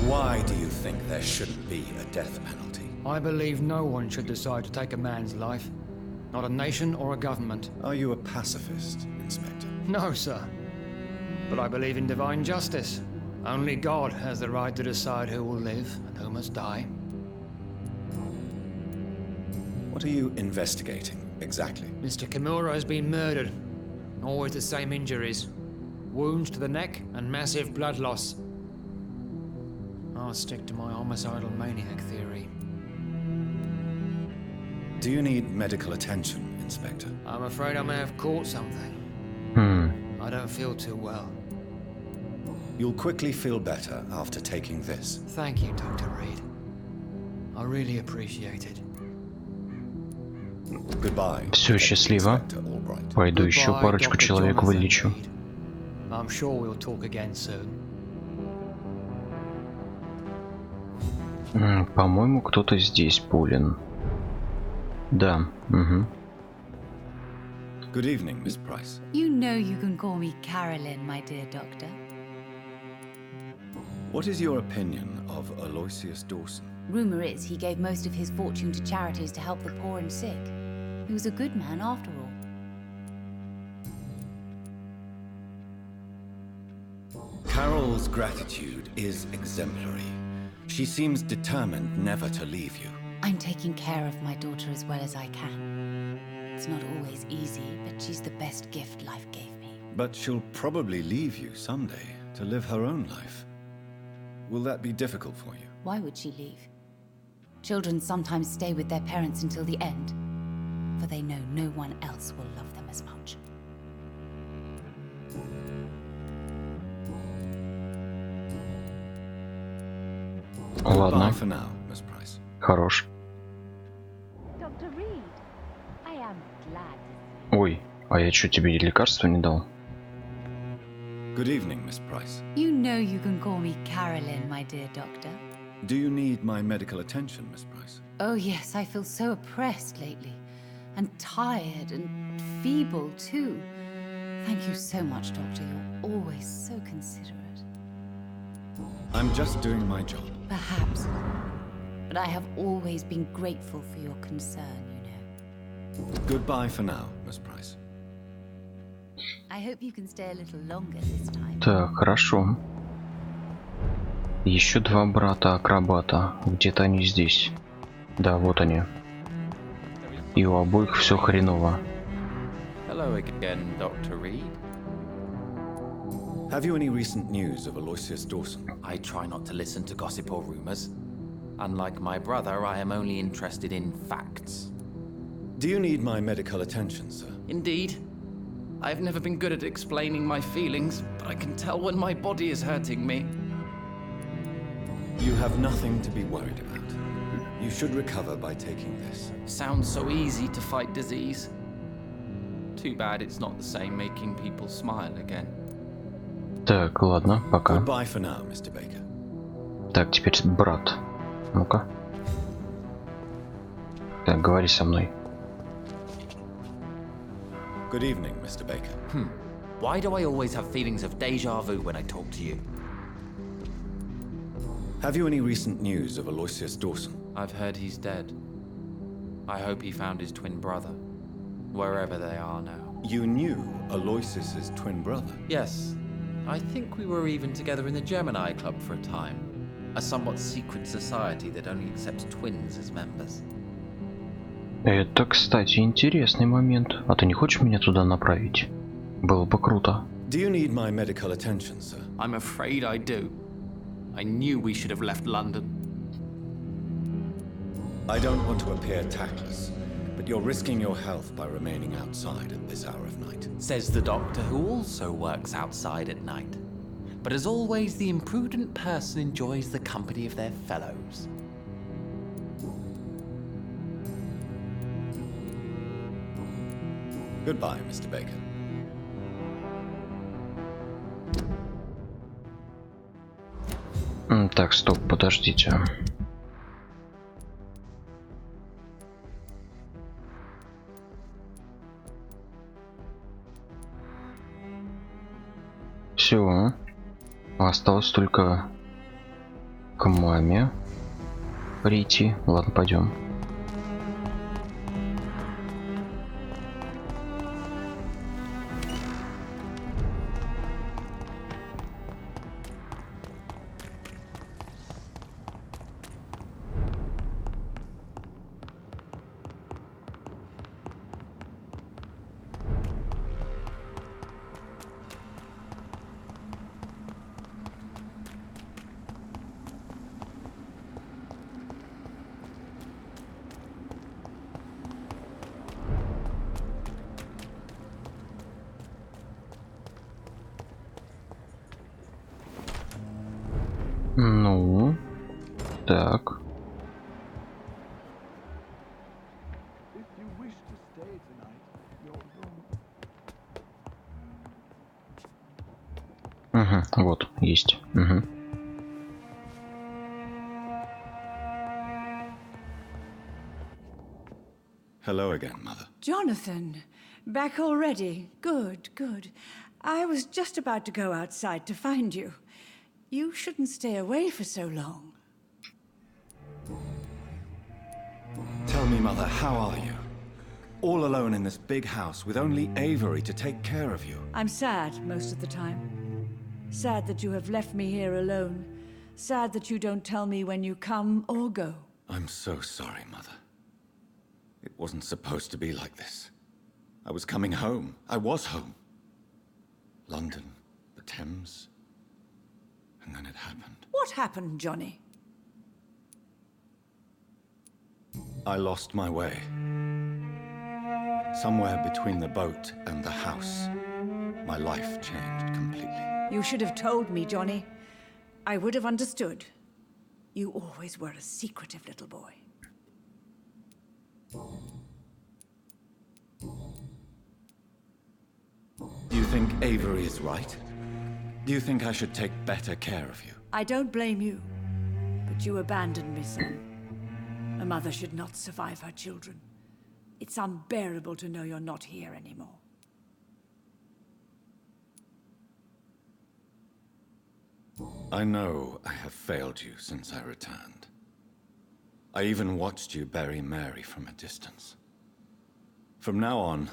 Why do you think there shouldn't be a death penalty? I believe no one should decide to take a man's life. Not a nation or a government. Are you a pacifist, Inspector? No, sir. But I believe in divine justice. Only God has the right to decide who will live and who must die. What are you investigating, exactly? Mr. Kimura has been murdered. Always the same injuries. Wounds to the neck and massive blood loss. I'll stick to my homicidal maniac theory. Do you need medical attention, Inspector? I'm afraid I may have caught something. I don't feel too well. You'll quickly feel better after taking this. Thank you, Dr. Reed. I really appreciate it. Goodbye. Все, счастливо. Inspector Albright. Пойду еще Goodbye, парочку Dr. человек Jonathan вылечу. Reed. I'm sure we'll talk again soon. По-моему, кто-то здесь болен. Да. Угу. Good evening, Miss Price. You know you can call me Carolyn, my dear doctor. What is your opinion of Aloysius Dawson? Rumor is he gave most of his fortune to charities to help the poor and sick. He was a good man after all. Carol's gratitude is exemplary. She seems determined never to leave you. I'm taking care of my daughter as well as I can. It's not always easy, but she's the best gift life gave me. But she'll probably leave you someday to live her own life. Will that be difficult for you? Why would she leave? Children sometimes stay with their parents until the end, for they know no one else will love them as much. Ладно. Bye for now, Miss Price. Хорош. Dr. Reed, I am glad. Ой, а я что, тебе лекарства не дал? Good evening, Miss Price. You know you can call me Carolyn, my dear doctor. Do you need my medical attention, Miss Price? Oh yes, I feel so oppressed lately. And tired and feeble too. Thank you so much, Doctor. You're always so considerate. I'm just doing my job. Perhaps. But I have always been grateful for your concern, you know. Goodbye for now, Miss Price. I hope you can stay a little longer this time. Так, хорошо. Еще два брата-акробата. Где-то они здесь. Да, вот они. И у обоих все хреново. Hello again, Dr. Reed. Have you any recent news of Aloysius Dawson? I try not to listen to gossip or rumors. Unlike my brother, I am only interested in facts. Do you need my medical attention, sir? Indeed. I've never been good at explaining my feelings, but I can tell when my body is hurting me. You have nothing to be worried about. You should recover by taking this. Sounds so easy to fight disease. Too bad it's not the same making people smile again. Так, ладно, пока. Goodbye for now, Mr. Baker. Так, теперь брат. Ну-ка. Так, говори со мной. Good evening, Mr. Baker. Why do I always have feelings of déjà vu when I talk to you? Have you any recent news of Aloysius Dawson? I've heard he's dead. I hope he found his twin brother, wherever they are now. You knew Aloysius's twin brother? Yes. I think we were even together in the Gemini Club for a time. A somewhat secret society that only accepts twins as members. Это, кстати, интересный момент. А ты не хочешь меня туда направить? Было бы круто. Do you need my medical attention, sir? I'm afraid I do. I knew we should have left London. I don't want to appear tactless, but you're risking your health by remaining outside at this hour of night. Says the doctor who also works outside at night. But as always, the imprudent person enjoys the company of their fellows. Goodbye, Mr. Baker. Так, стоп, подождите. Все. Осталось только к маме прийти. Ладно, пойдем. Ну, так. Угу, вот, есть. Угу. Hello again, Mother. Jonathan, back already? Good, good. I was just about to go outside to find you. You shouldn't stay away for so long. Tell me, Mother, how are you? All alone in this big house with only Avery to take care of you. I'm sad most of the time. Sad that you have left me here alone. Sad that you don't tell me when you come or go. I'm so sorry, Mother. It wasn't supposed to be like this. I was coming home. I was home. London, the Thames. And then it happened. What happened, Johnny? I lost my way. Somewhere between the boat and the house, my life changed completely. You should have told me, Johnny. I would have understood. You always were a secretive little boy. Do you think Avery is right? Do you think I should take better care of you? I don't blame you, but you abandoned me, son. A mother should not survive her children. It's unbearable to know you're not here anymore. I know I have failed you since I returned. I even watched you bury Mary from a distance. From now on,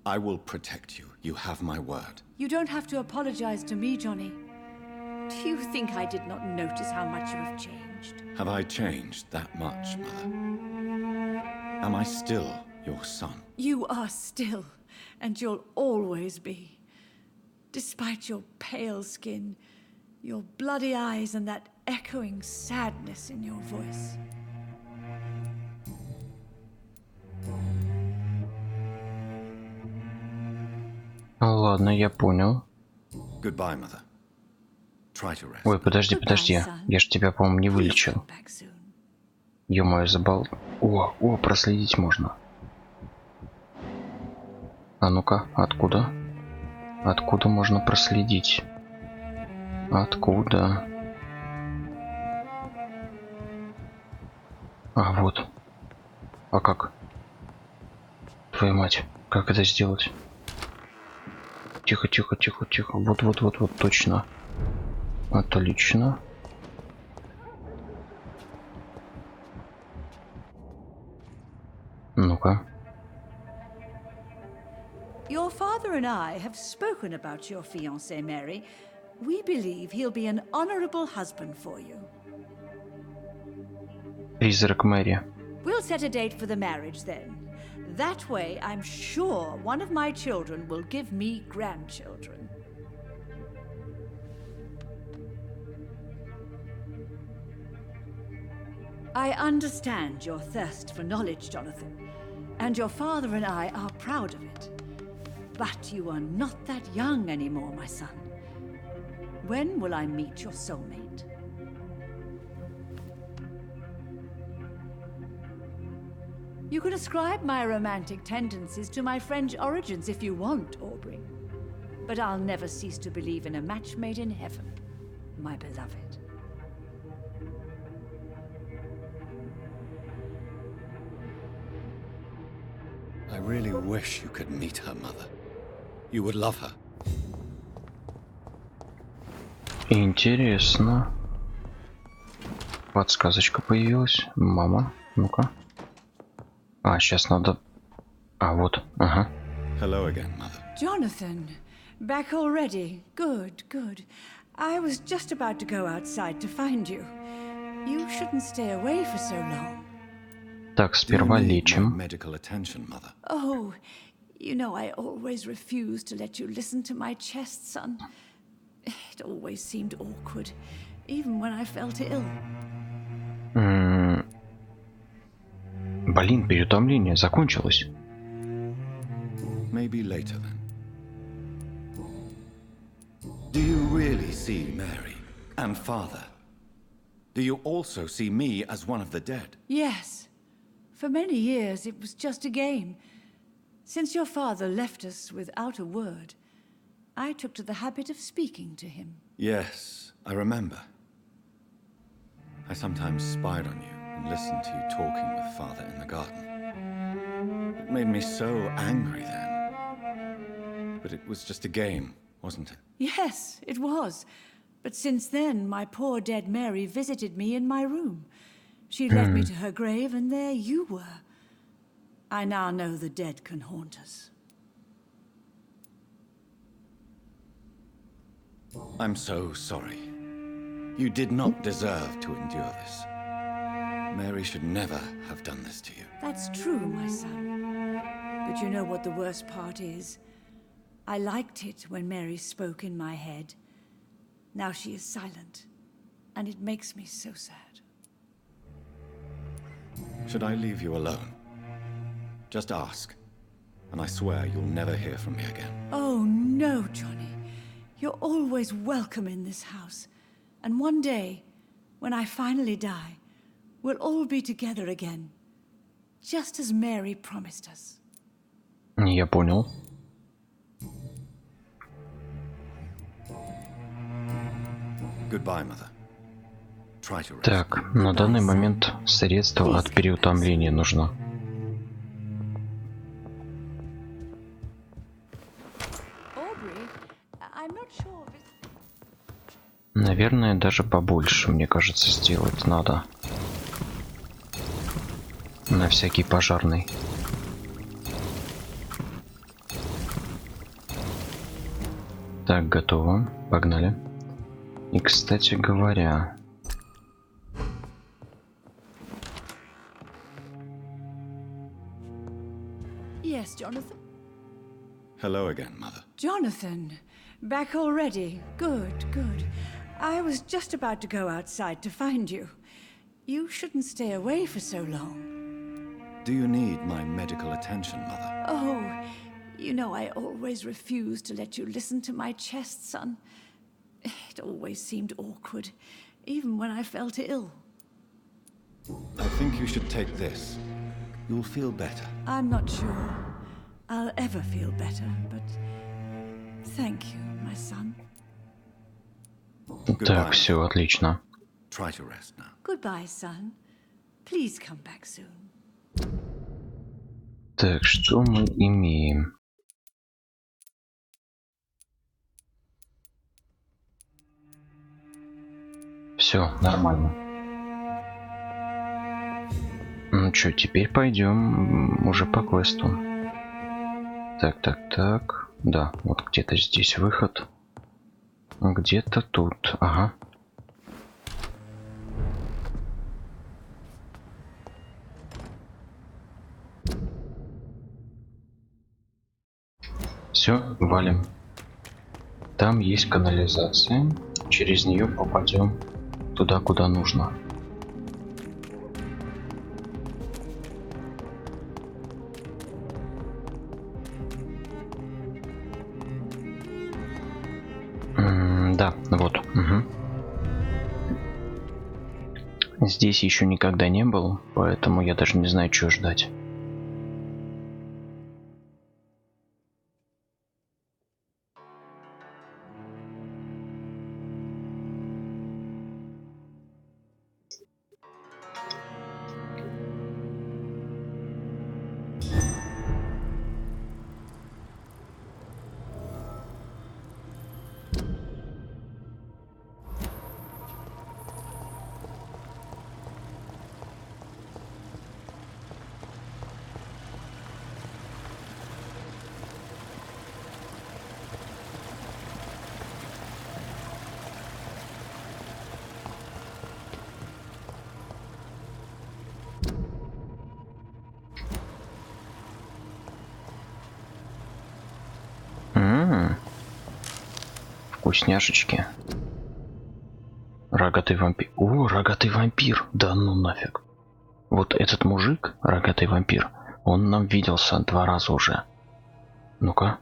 I will protect you. You have my word. You don't have to apologize to me, Johnny. Do you think I did not notice how much you have changed? Have I changed that much, Mother? Am I still your son? You are still, and you'll always be. Despite your pale skin, your bloody eyes, and that echoing sadness in your voice. Ладно, я понял. Goodbye, mother. Try to rest. Ой, подожди. Я ж тебя, по-моему, не вылечил. Ё-моё, забал. О, проследить можно. А ну-ка, откуда? Откуда можно проследить? Откуда? А, вот. А как? Твою мать, как это сделать? Тихо. Вот, точно. Отлично. Ну-ка. Your father and I have spoken about your fiancé, Mary. We believe he'll be an honorable husband for you. Призрак Мэри. We'll set a date for the marriage then. That way, I'm sure one of my children will give me grandchildren. I understand your thirst for knowledge, Jonathan, and your father and I are proud of it. But you are not that young anymore, my son. When will I meet your soulmate? You can ascribe my romantic tendencies to my French origins if you want, Aubrey. But I'll never cease to believe in a match made in heaven, my beloved. I really wish you could meet her, mother. You would love her. Интересно. Подсказочка появилась. Мама, ну-ка. А, сейчас надо... А, вот, ага. Hello again, mother. Jonathan, back already? Good. I was just about to go outside to find you. You shouldn't stay away for so long. Так, сперва лечим. Medical attention, mother. Oh, you know I always refused to let you listen to my chest, son. It always seemed awkward, even when I felt ill. Блин, переутомление закончилось. Maybe later then. Do you really see Mary and father? Do you also see me as one of the dead? Yes. For many years it was just a game. Since your father left us without a word, I took to the habit of speaking to him. Yes, I remember. I sometimes spied on you and listened to you talking with father in the garden. It made me so angry then. But it was just a game, wasn't it? Yes, it was. But since then, my poor dead Mary visited me in my room. She led me to her grave, and there you were. I now know the dead can haunt us. I'm so sorry. You did not deserve to endure this. Mary should never have done this to you. That's true, my son. But you know what the worst part is? I liked it when Mary spoke in my head. Now she is silent, and it makes me so sad. Should I leave you alone? Just ask, and I swear you'll never hear from me again. Oh, no, Johnny. You're always welcome in this house. And one day, when I finally die, we'll all be together again. Just as Mary promised us. Я понял. Goodbye, mother. Try to rest. Так, на данный момент средство от переутомления нужно. Наверное, даже побольше, мне кажется, сделать надо. На всякий пожарный. Так, готово. Погнали. И, кстати говоря... Yes, Jonathan? Hello again, mother. Jonathan, back already? Good. I was just about to go outside to find you. You shouldn't stay away for so long. Do you need my medical attention, mother? Oh, You know I always refused to let you listen to my chest, son. It always seemed awkward, even when I felt ill. I think you should take this. You'll feel better. I'm not sure I'll ever feel better, but thank you, my son. Так, все отлично. Try to rest now. Goodbye, son. Please come back soon. Так, что мы имеем? Все нормально. Ну что, теперь пойдем уже по квесту. Так. Да, вот где-то здесь выход. Где-то тут. Ага. Все, валим. Там есть канализация. Через нее попадем туда, куда нужно. Да, вот. Угу. Здесь еще никогда не был, поэтому я даже не знаю, что ждать. Вкусняшечки. Рогатый вампир. О, рогатый вампир. Да ну нафиг. Вот этот мужик, рогатый вампир, он нам виделся 2 раза уже. Ну-ка.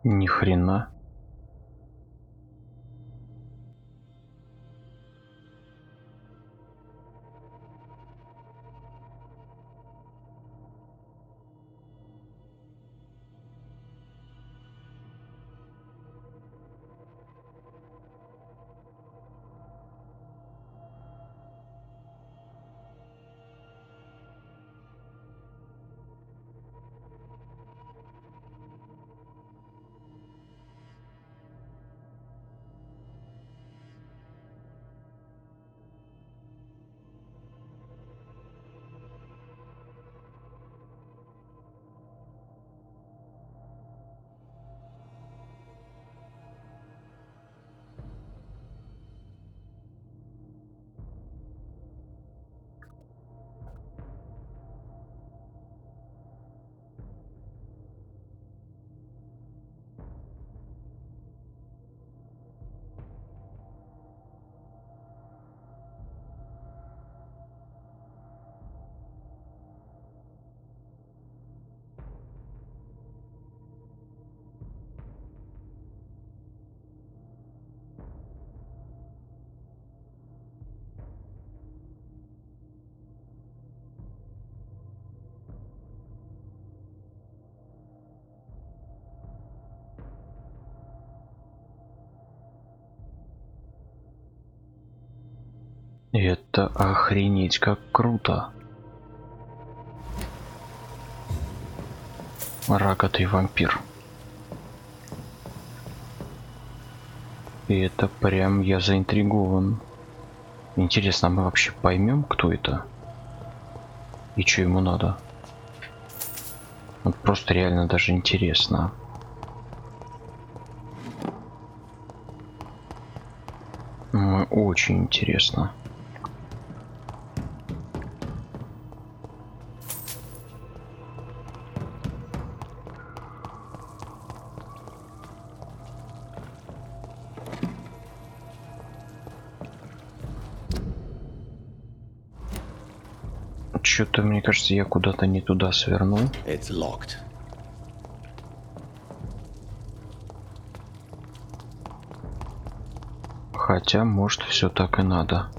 Ни хрена. Это охренеть как круто. Рогатый вампир. И это прям я заинтригован. Интересно, а мы вообще поймем, кто это? И что ему надо? Вот просто реально даже интересно. Очень интересно. Что-то, мне кажется, я куда-то не туда свернул. It's locked. Хотя, может, все так и надо.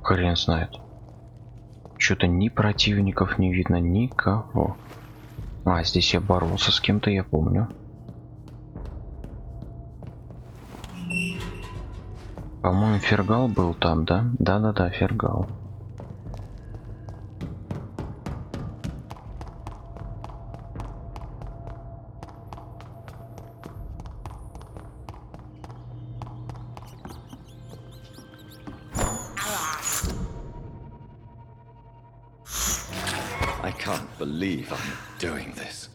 Хрен знает. Что-то ни противников не видно, никого. А, здесь я боролся с кем-то, я помню. По-моему, фергал был там, да? Да-да-да, фергал. I can't believe I'm doing this.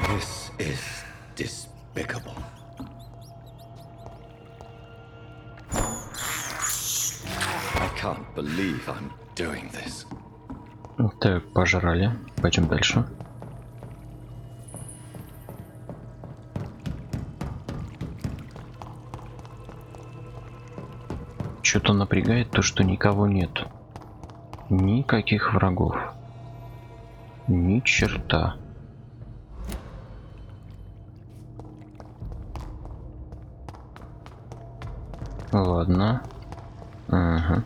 This is despicable. I can't believe I'm doing this. Так, пожрали. Пойдем дальше. Что-то напрягает то, что никого нет. Никаких врагов. Ни черта. Ладно. Ага.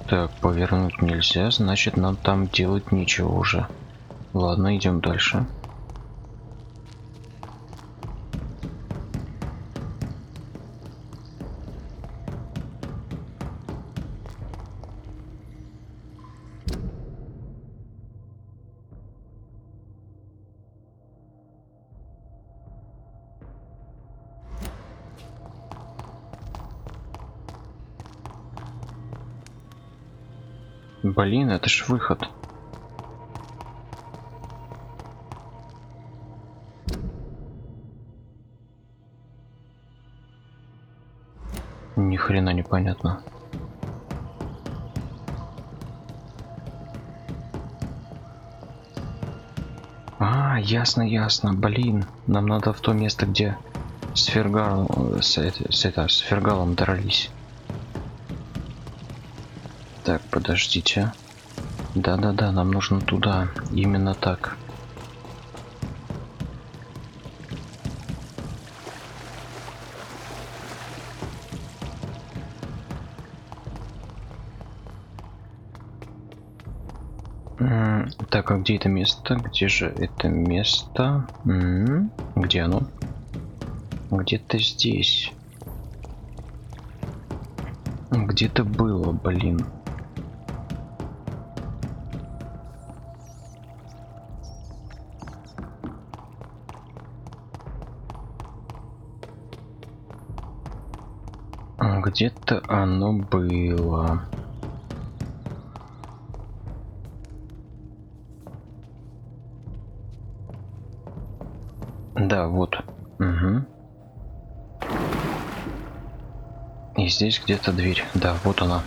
Так, повернуть нельзя, значит, нам там делать нечего уже. Ладно, идем дальше. Блин, это ж выход. Ни хрена непонятно. А, ясно, ясно. Блин, нам надо в то место, где с фергалом, с фергалом дрались. Так, подождите. Да-да-да, нам нужно туда. Именно так. Так, а где это место? Где же это место? Где оно? Где-то здесь. Где-то было, блин. Где-то оно было. Да, вот. Угу. И здесь где-то дверь. Да, вот она.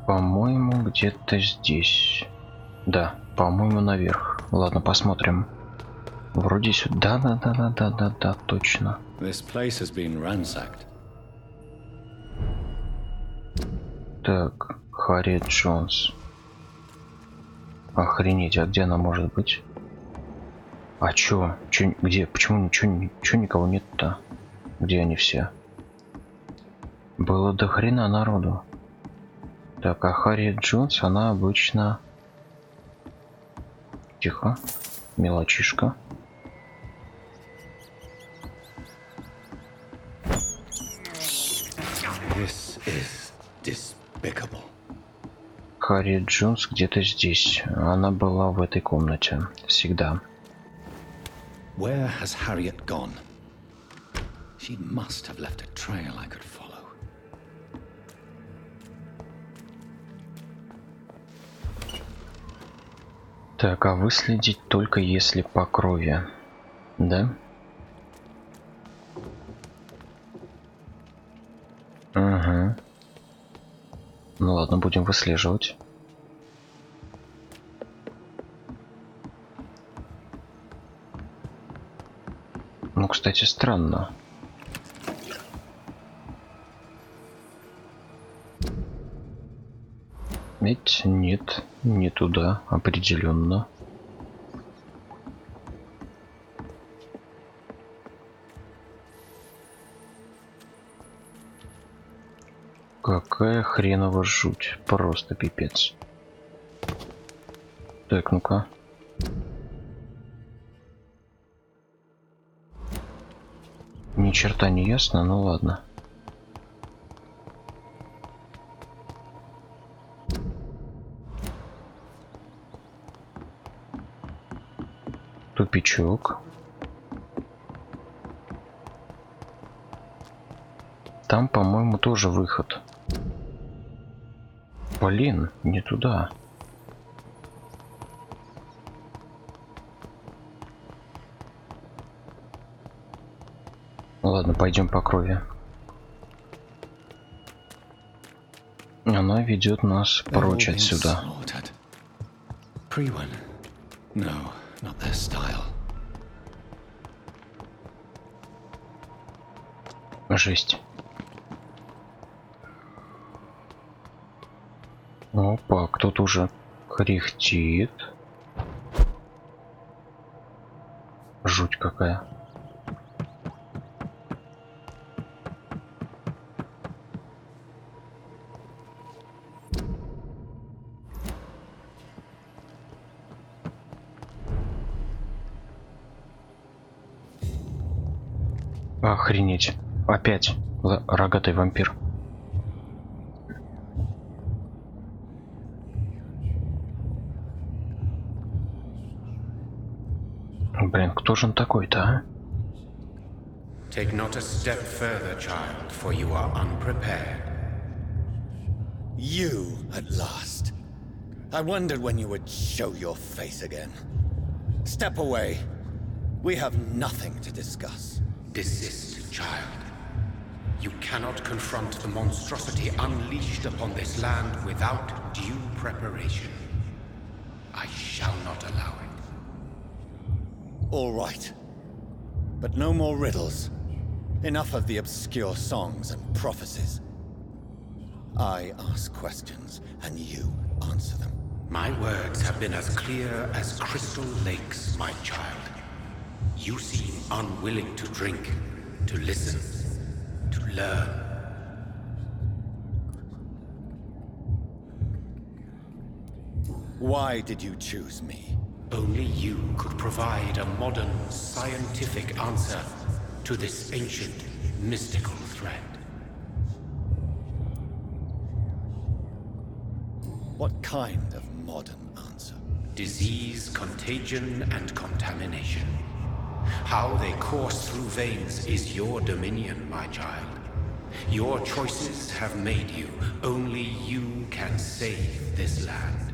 По-моему, где-то здесь. Да, по-моему, наверх. Ладно, посмотрим. Вроде сюда. Да, точно. This place has been ransacked. Так, Харри Джонс. Охренеть, а где она может быть? А чё? Где? Почему ничего никого нет-то? Где они все? Было до хрена народу. Так, а Харриет Джонс, она обычно... Тихо. Мелочишка. This is despicable. Харриет Джонс где-то здесь. Она была в этой комнате. Всегда. Where has Harriet gone? She must have left a trail I could follow. Так, а выследить только если по крови. Да? Угу. Ну ладно, будем выслеживать. Ну, кстати, странно. Ведь нет, не туда, определенно. Какая хренова жуть, просто пипец. Так, ну-ка. Ни черта не ясно, ну ладно. Тупичок. Там, по-моему, тоже выход. Блин, не туда. Ладно, пойдем по крови. Она ведет нас прочь отсюда. No, not their style. Жесть. Опа, кто-то уже кряхтит. Жуть какая. Охренеть. Опять рогатый вампир. Блин, кто же он такой-то, а? Take not a step further, child, for you are unprepared. You, at last. I wondered when you would show your face again. Step away. We have nothing to discuss. Desist, child. You cannot confront the monstrosity unleashed upon this land without due preparation. I shall not allow it. All right. But no more riddles. Enough of the obscure songs and prophecies. I ask questions, and you answer them. My words have been as clear as crystal lakes, my child. You seem unwilling to drink, to listen, to learn. Why did you choose me? Only you could provide a modern, scientific answer to this ancient, mystical threat. What kind of modern answer? Disease, contagion, and contamination. How they course through veins is your dominion, my child. Your choices have made you. Only you can save this land.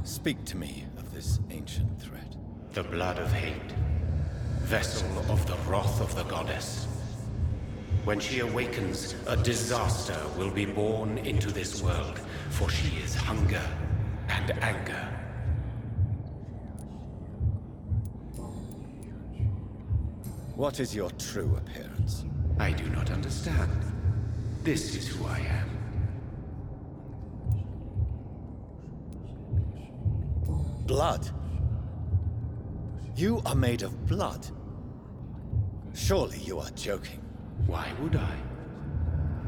Speak to me of this ancient threat. The blood of hate. Vessel of the wrath of the goddess. When she awakens, a disaster will be born into this world, for she is hunger and anger. What is your true appearance? I do not understand. This is who I am. blood. You are made of blood. Surely you are joking. Why would I?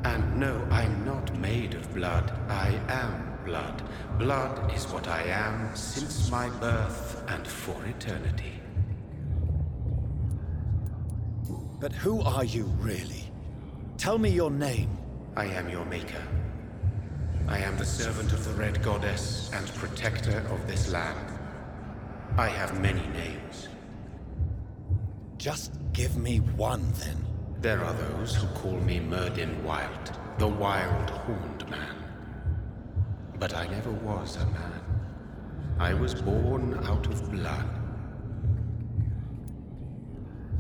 And no, I'm not made of blood. I am blood. Blood is what I am since my birth and for eternity. But who are you really? Tell me your name. I am your maker. I am the servant of the Red Goddess and protector of this land. I have many names. Just give me one, then. There are those who call me Merdin Wild, the Wild Horned Man. But I never was a man. I was born out of blood.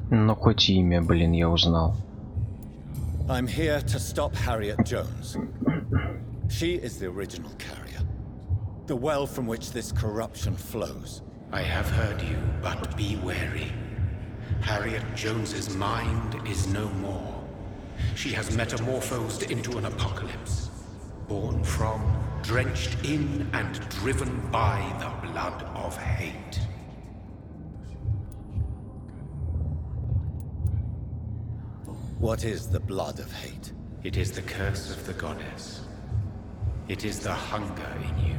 Но хоть имя, блин, я узнал. I'm here to stop Harriet Jones. She is the original carrier. The well from which this corruption flows. I have heard you, but be wary. Harriet Jones's mind is no more. She has metamorphosed into an apocalypse. Born from, drenched in, and driven by the blood of hate. What is the blood of hate? It is the curse of the goddess. It is the hunger in you,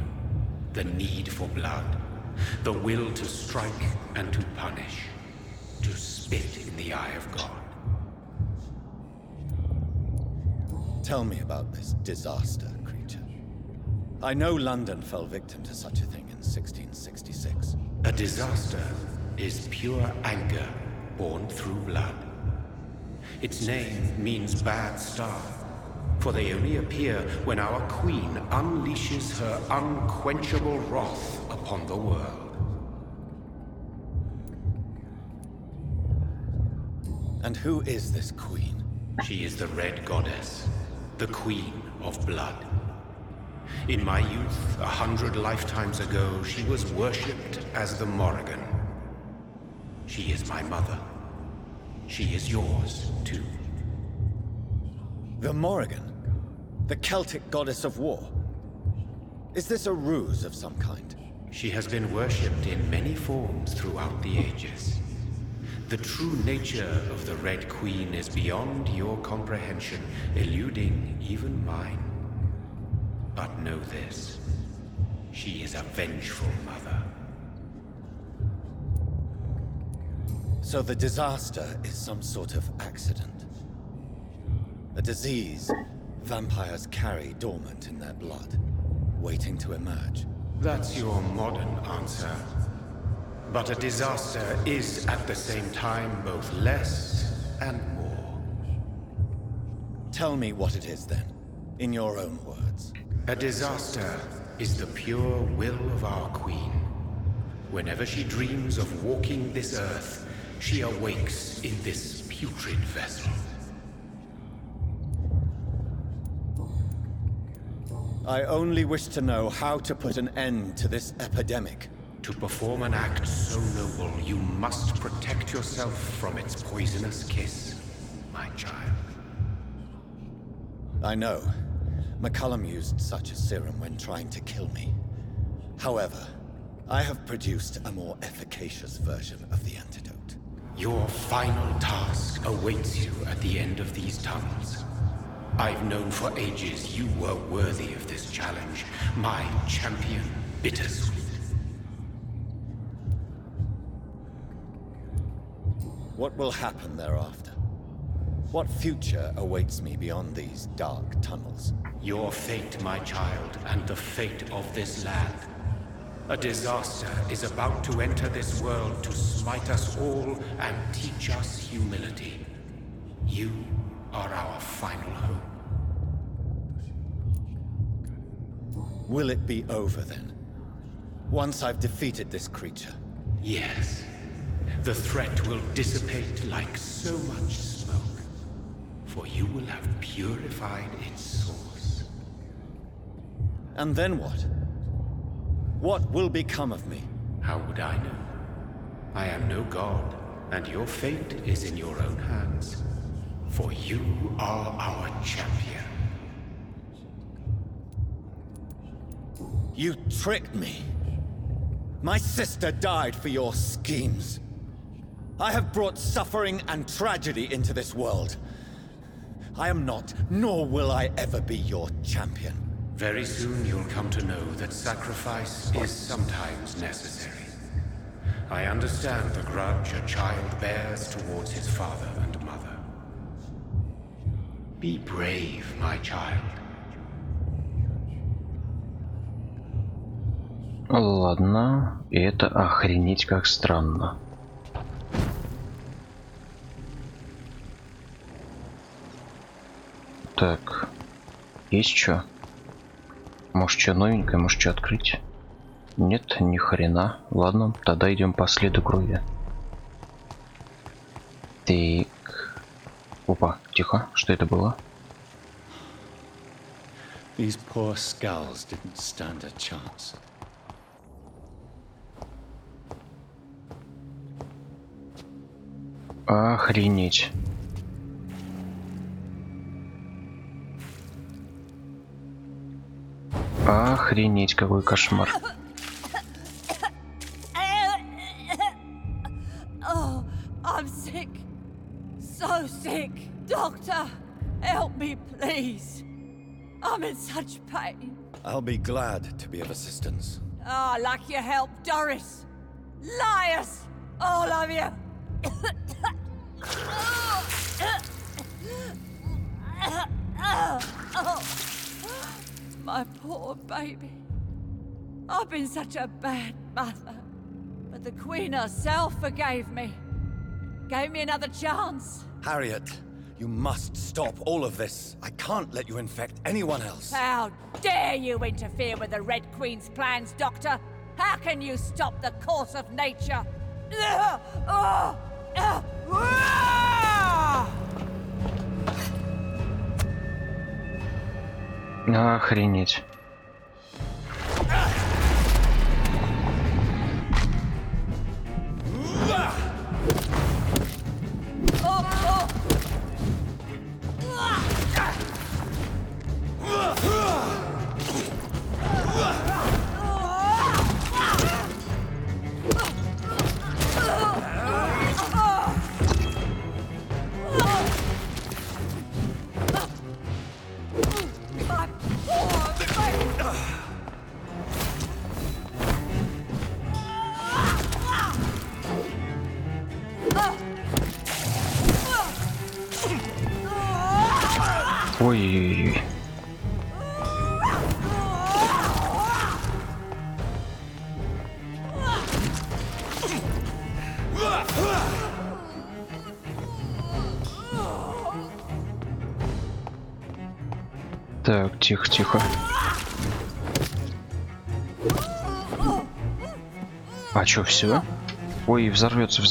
the need for blood, the will to strike and to punish, to spit in the eye of God. Tell me about this disaster, creature. I know London fell victim to such a thing in 1666. A disaster is pure anger born through blood. Its name means bad star, for they only appear when our queen unleashes her unquenchable wrath upon the world. And who is this queen? She is the Red Goddess, the Queen of Blood. In my youth, 100 lifetimes ago, she was worshipped as the Morrigan. She is my mother. She is yours, too. The Morrigan? The Celtic goddess of war? Is this a ruse of some kind? She has been worshipped in many forms throughout the ages. The true nature of the Red Queen is beyond your comprehension, eluding even mine. But know this, she is a vengeful mother. So the disaster is some sort of accident. A disease vampires carry dormant in their blood, waiting to emerge. That's your modern answer. But a disaster is at the same time both less and more. Tell me what it is then, in your own words. A disaster is the pure will of our queen. Whenever she dreams of walking this earth, she awakes in this putrid vessel. I only wish to know how to put an end to this epidemic. To perform an act so noble, you must protect yourself from its poisonous kiss, my child. I know. McCullum used such a serum when trying to kill me. However, I have produced a more efficacious version of the antidote. Your final task awaits you at the end of these tunnels. I've known for ages you were worthy of this challenge, my champion, Bittersweet. What will happen thereafter? What future awaits me beyond these dark tunnels? Your fate, my child, and the fate of this land. A disaster is about to enter this world to smite us all and teach us humility. You are our final hope. Will it be over then? Once I've defeated this creature? Yes. The threat will dissipate like so much smoke, for you will have purified its source. And then what? What will become of me? How would I know? I am no god, and your fate is in your own hands. For you are our champion. You tricked me. My sister died for your schemes. I have brought suffering and tragedy into this world. I am not, nor will I ever be your champion. Very soon you'll come to know that sacrifice is sometimes necessary. I understand the grudge a child bears towards his father and mother. Be brave, my child. Ладно, и это охренеть как странно. Так, есть что? Может, что новенькое, может, что открыть? Нет, ни хрена. Ладно, тогда идем по следу крови. Так. Опа, тихо, что это было? These poor skulls didn't stand a chance. Охренеть. Охренеть, какой кошмар. Oh, I'm sick. So sick. Doctor, help me, please. I'm in such pain. I'll be glad to be of assistance. Ah, like your help, Doris. Liars, all of you. My poor baby. I've been such a bad mother. But the Queen herself forgave me. Gave me another chance. Harriet, you must stop all of this. I can't let you infect anyone else. How dare you interfere with the Red Queen's plans, Doctor? How can you stop the course of nature? Охренеть. Ой-ой-ой. Так, тихо-тихо. А чё, все? Ой, взорвется.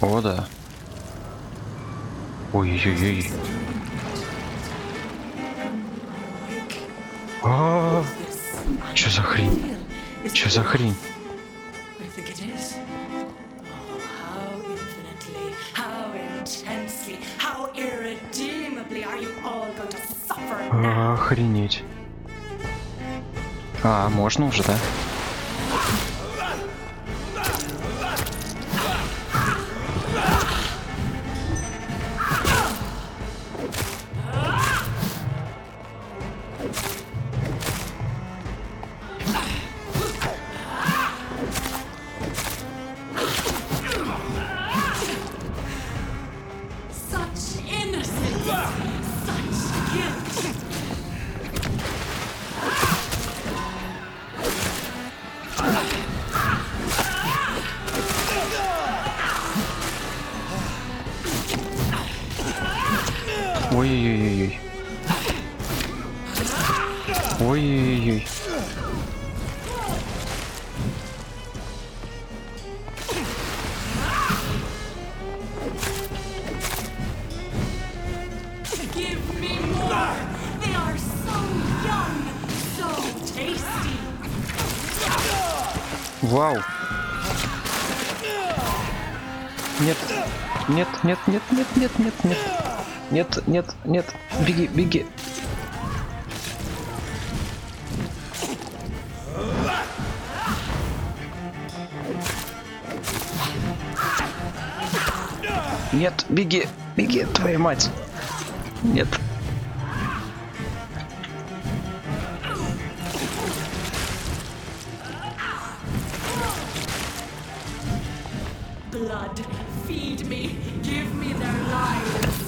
О, да. Ой-ой-ой. Чё за хрень? Чё за хрень? Охренеть. А, можно уже, да? Ой-ой-ой. Ой-ой-ой. Вау. Нет. Нет. Беги. Нет, беги, беги, твоя мать. Нет. Blood, feed me, give me their lives.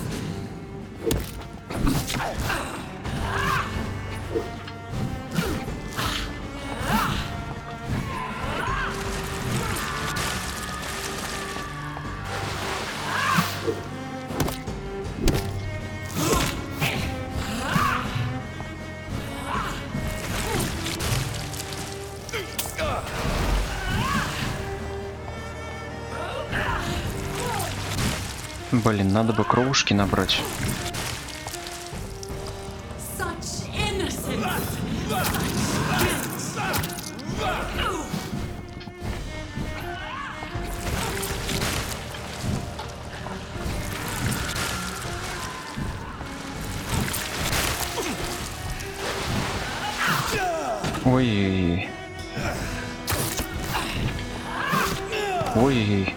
Блин, надо бы кровушки набрать. Such innocence. Ой. Ой.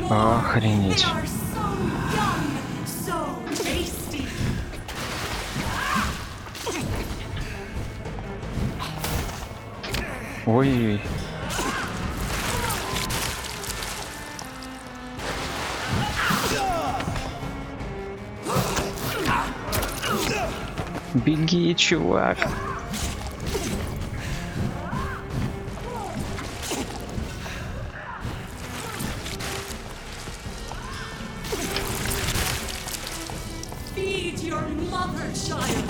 Охренеть. Ой. Беги, чувак. Feed your mother, child.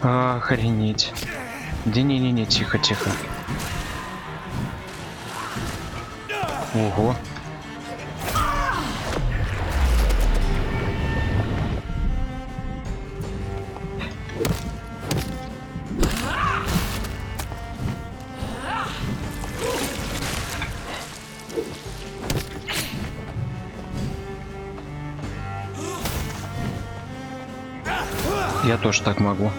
Охренеть. Да не-не-не, тихо-тихо. Ого. Я тоже так могу.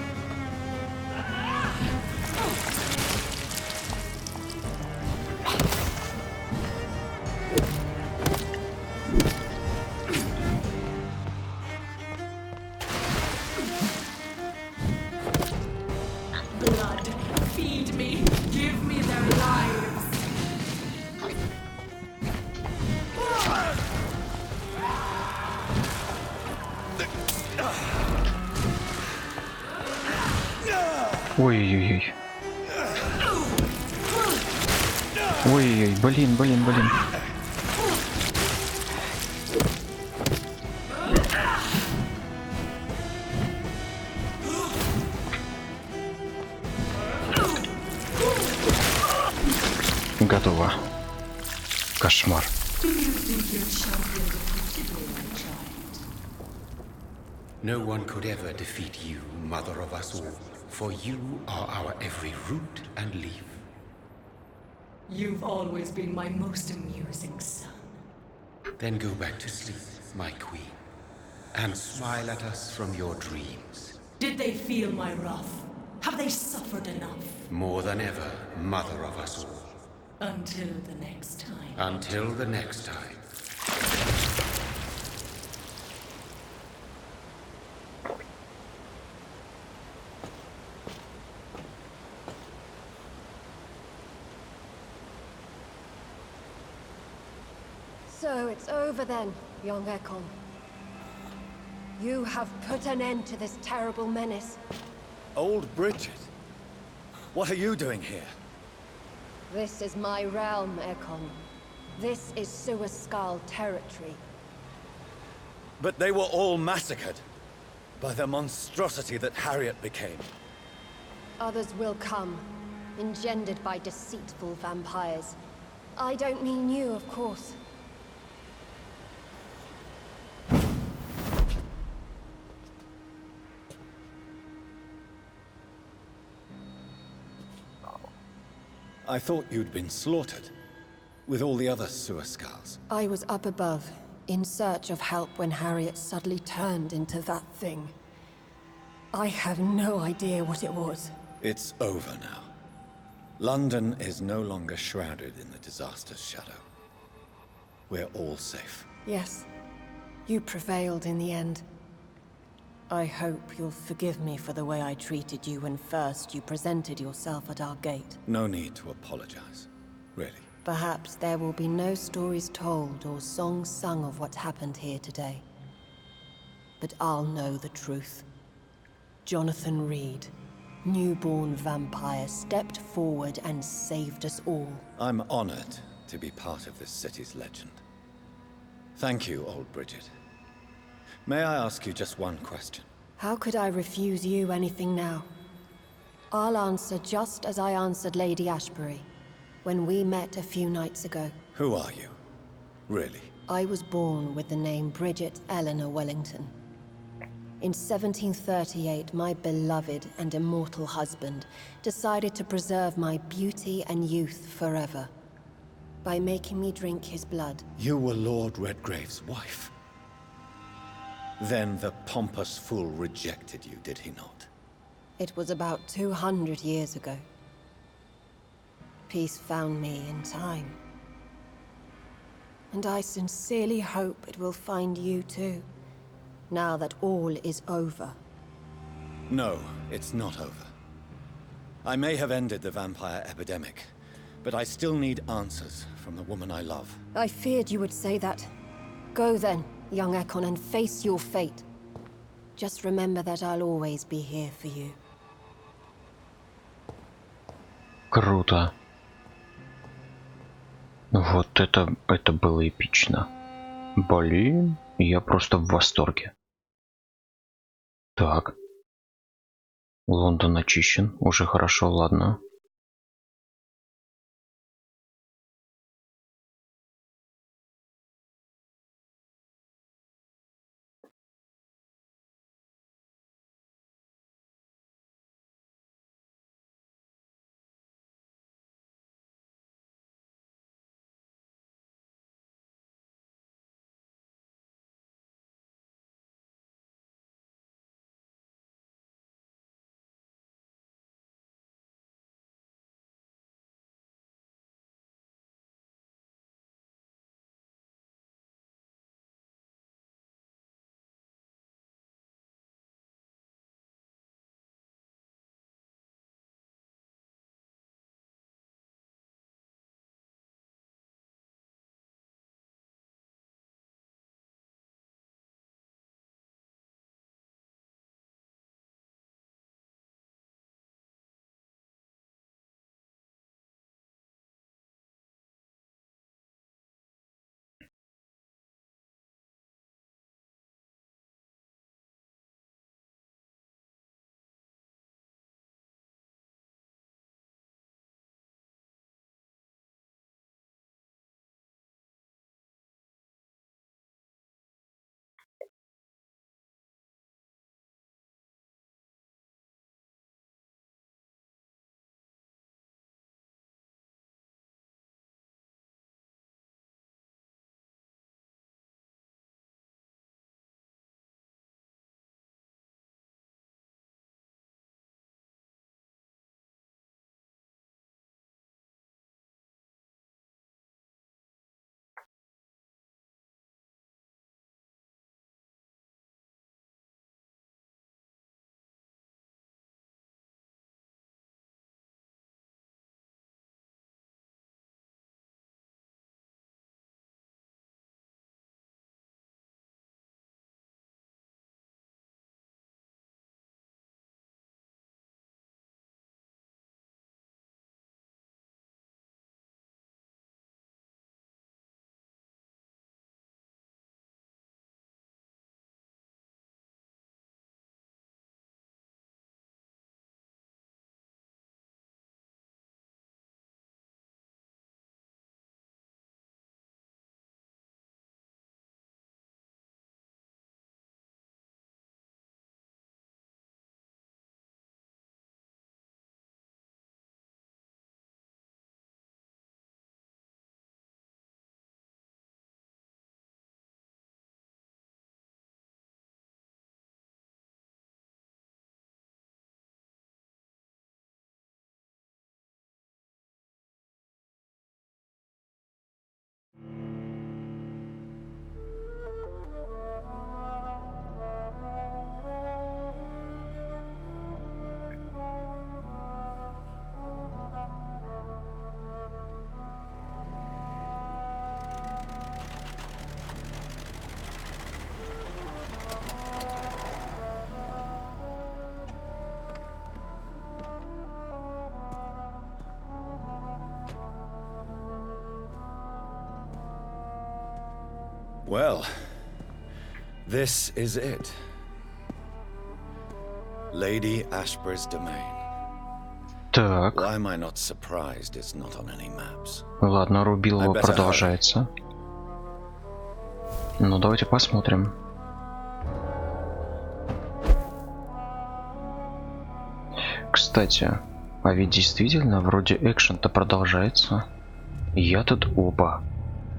Ой-ой-ой. Ой-ой-ой, блин. Готово. Кошмар. No one could ever defeat you, mother of us all, for you are our every root and leaf. You've always been my most amusing son. Then go back to sleep, my queen, and smile at us from your dreams. Did they feel my wrath? Have they suffered enough? More than ever, mother of us all. Until the next time. Until the next time. So it's over then, young Ekon. You have put an end to this terrible menace. Old Bridget? What are you doing here? This is my realm, Ekon. This is Suascal territory. But they were all massacred by the monstrosity that Harriet became. Others will come, engendered by deceitful vampires. I don't mean you, of course. I thought you'd been slaughtered, with all the other Suascals. I was up above, in search of help when Harriet suddenly turned into that thing. I have no idea what it was. It's over now. London is no longer shrouded in the disaster's shadow. We're all safe. Yes, you prevailed in the end. I hope you'll forgive me for the way I treated you when first you presented yourself at our gate. No need to apologize, really. Perhaps there will be no stories told or songs sung of what happened here today. But I'll know the truth. Jonathan Reed, newborn vampire, stepped forward and saved us all. I'm honored to be part of this city's legend. Thank you, old Bridget. May I ask you just one question? How could I refuse you anything now? I'll answer just as I answered Lady Ashbury when we met a few nights ago. Who are you? Really? I was born with the name Bridget Eleanor Wellington. In 1738, my beloved and immortal husband decided to preserve my beauty and youth forever by making me drink his blood. You were Lord Redgrave's wife. Then the pompous fool rejected you, did he not? It was about 200 years ago. Peace found me in time. And I sincerely hope it will find you too, now that all is over. No, it's not over. I may have ended the vampire epidemic, but I still need answers from the woman I love. I feared you would say that. Go then, young Ekon, and face your fate. Just remember that I'll always be here for you. Круто. Вот это было эпично. Блин, я просто в восторге. Так. Лондон очищен. Уже хорошо, ладно. Well, this is it. Lady Ashbury's domain. Так. Why am I not surprised it's not on any maps? Ладно, Рубилова продолжается. Ну, давайте посмотрим. Кстати, а ведь действительно, вроде экшен-то продолжается. Я тут оба.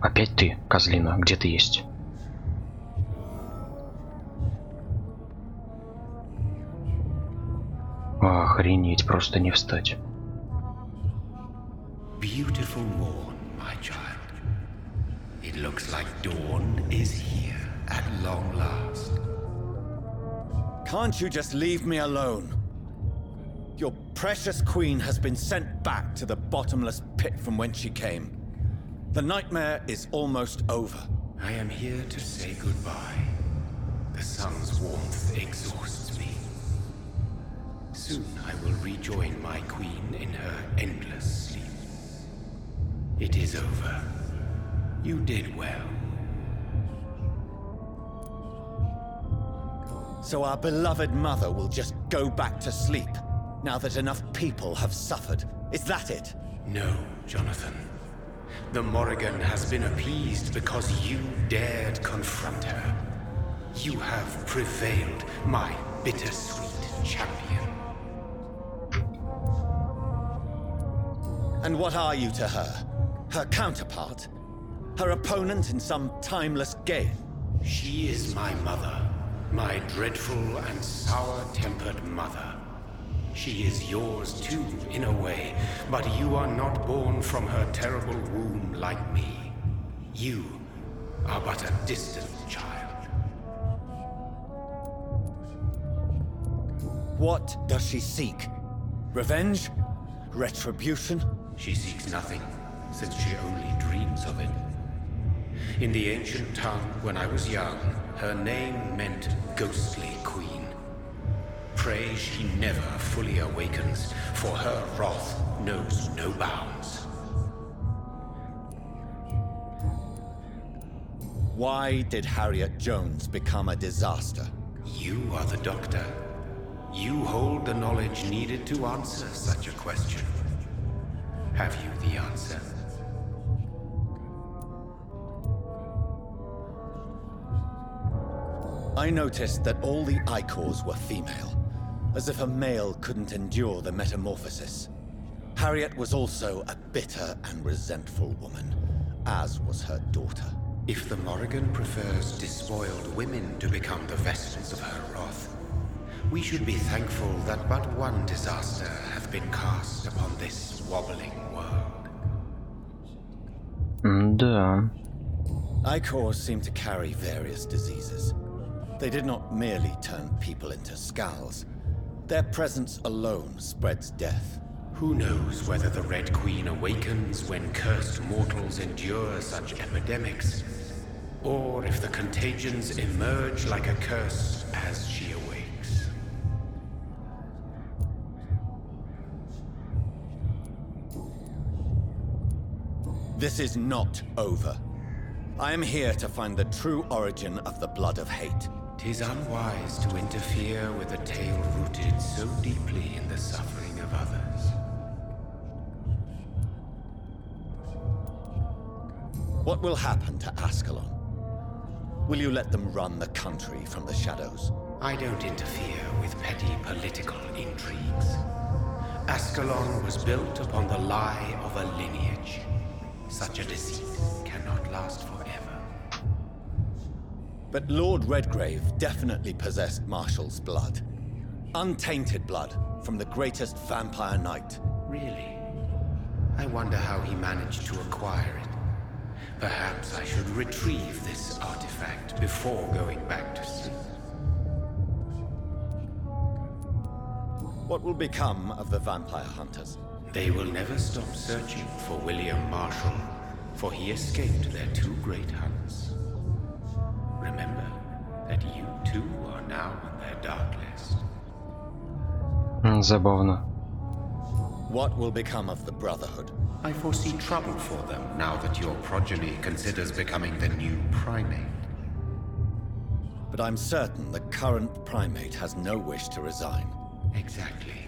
Опять ты, козлина, где ты есть? Охренеть, просто не встать. Beautiful morn, my child. It looks like dawn is here at long last. Can't you just leave me alone? Your precious queen has been sent back to the bottomless pit from whence she came. The nightmare is almost over. I am here to say goodbye. The sun's warmth exhausts me. Soon I will rejoin my queen in her endless sleep. It is over. You did well. So our beloved mother will just go back to sleep, now that enough people have suffered. Is that it? No, Jonathan. The Morrigan has been appeased because you dared confront her. You have prevailed, my bittersweet champion. And what are you to her? Her counterpart? Her opponent in some timeless game? She is my mother, my dreadful and sour-tempered mother. She is yours too, in a way, but you are not born from her terrible womb like me. You are but a distant child. What does she seek? Revenge? Retribution? She seeks nothing, since she only dreams of it. In the ancient tongue, when I was young, her name meant ghostly queen. Pray she never fully awakens, for her wrath knows no bounds. Why did Harriet Jones become a disaster? You are the doctor. You hold the knowledge needed to answer such a question. Have you the answer? I noticed that all the Icors were female, as if a male couldn't endure the metamorphosis. Harriet was also a bitter and resentful woman, as was her daughter. If the Morrigan prefers despoiled women to become the vessels of her wrath, we should be thankful that but one disaster hath been cast upon this wobbling world. Да. Icors seem to carry various diseases. They did not merely turn people into skulls. Their presence alone spreads death. Who knows whether the Red Queen awakens when cursed mortals endure such epidemics, or if the contagions emerge like a curse as she awakes. This is not over. I am here to find the true origin of the blood of hate. 'Tis unwise to interfere with a tale rooted so deeply in the suffering of others. What will happen to Ascalon? Will you let them run the country from the shadows? I don't interfere with petty political intrigues. Ascalon was built upon the lie of a lineage. Such a deceit cannot last forever. But Lord Redgrave definitely possessed Marshall's blood. Untainted blood from the greatest vampire knight. Really? I wonder how he managed to acquire it. Perhaps I should retrieve this artifact before going back to sleep. What will become of the vampire hunters? They will never stop searching for William Marshall, for he escaped their two great hunts. Remember that you too are now on their dark list. Забавно. What will become of the Brotherhood? I foresee trouble for them now that your progeny considers becoming the new primate. But I'm certain the current primate has no wish to resign. Exactly.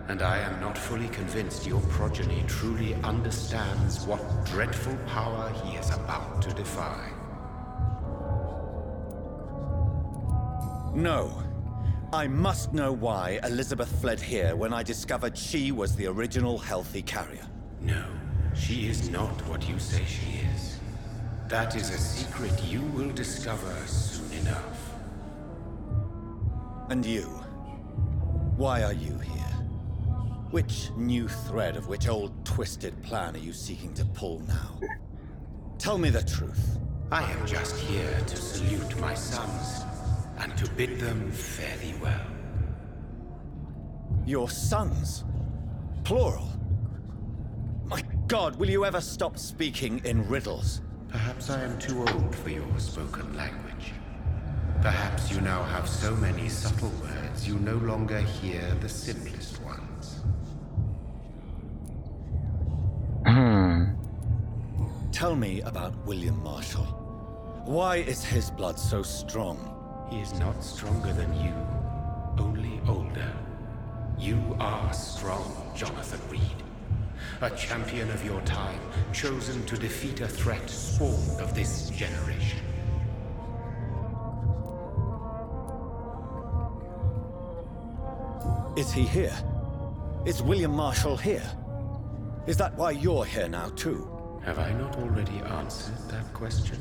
And I am not fully convinced your progeny truly understands what dreadful power he is about to defy. No. I must know why Elizabeth fled here when I discovered she was the original healthy carrier. No, she is not what you say she is. That is a secret you will discover soon enough. And you? Why are you here? Which new thread of which old twisted plan are you seeking to pull now? Tell me the truth. I am just here to salute my sons, and to bid them fare thee well. Your sons? Plural? My God, will you ever stop speaking in riddles? Perhaps I am too old for your spoken language. Perhaps you now have so many subtle words you no longer hear the simplest ones. Tell me about William Marshall. Why is his blood so strong? He is not stronger than you, only older. You are strong, Jonathan Reed. A champion of your time, chosen to defeat a threat spawned of this generation. Is he here? Is William Marshall here? Is that why you're here now, too? Have I not already answered that question?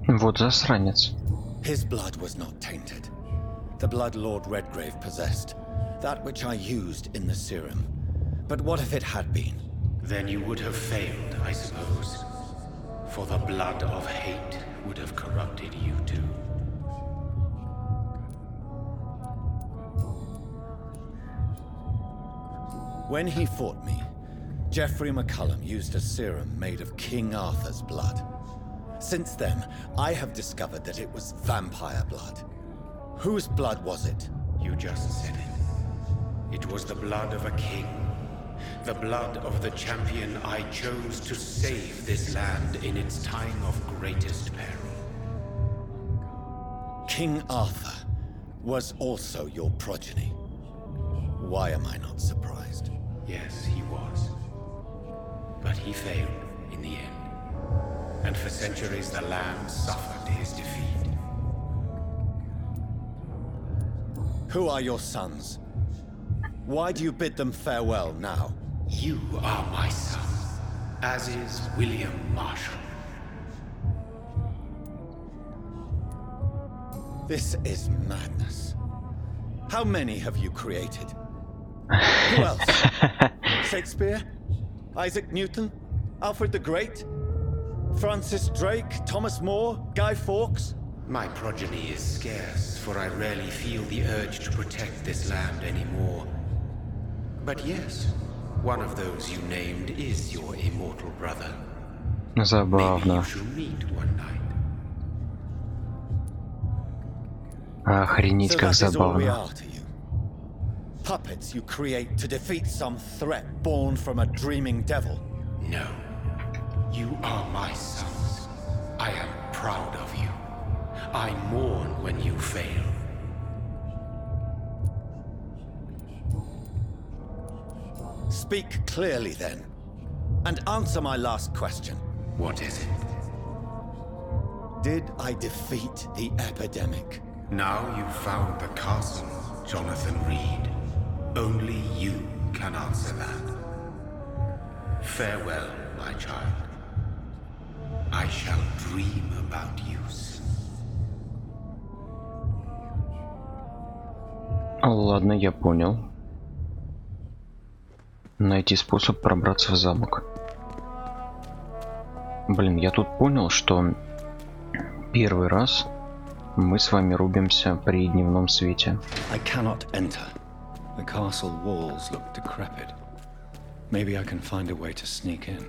Вот засранец. His blood was not tainted. The blood Lord Redgrave possessed. That which I used in the serum. But what if it had been? Then you would have failed, I suppose. For the blood of hate would have corrupted you too. When he fought me, Geoffrey McCullum used a serum made of King Arthur's blood. Since then, I have discovered that it was vampire blood. Whose blood was it? You just said it. It was the blood of a king. The blood of the champion I chose to save this land in its time of greatest peril. King Arthur was also your progeny. Why am I not surprised? Yes, he was. But he failed in the end. And for centuries the land suffered his defeat. Who are your sons? Why do you bid them farewell now? You are my son, as is William Marshall. This is madness. How many have you created? Who else? Shakespeare? Isaac Newton? Alfred the Great? Francis Drake? Thomas More? Guy Fawkes? My progeny is scarce, for I rarely feel the urge to protect this land anymore. But yes, one of those you named is your immortal brother. Забавно. Maybe you should meet one night. Охренеть, как So that is all we забавно. are to you. Puppets you create to defeat some threat born from a dreaming devil. No. You are my sons. I am proud of you. I mourn when you fail. Speak clearly then, and answer my last question. What is it? Did I defeat the epidemic? Now you've found the castle, Jonathan Reed. Only you can answer that. Farewell, my child. I shall dream about you soon. Ладно, я понял. Найти способ пробраться в замок. Блин, я тут понял, что первый раз мы с вами рубимся при дневном свете. I cannot enter. The castle walls look decrepit. Maybe I can find a way to sneak in.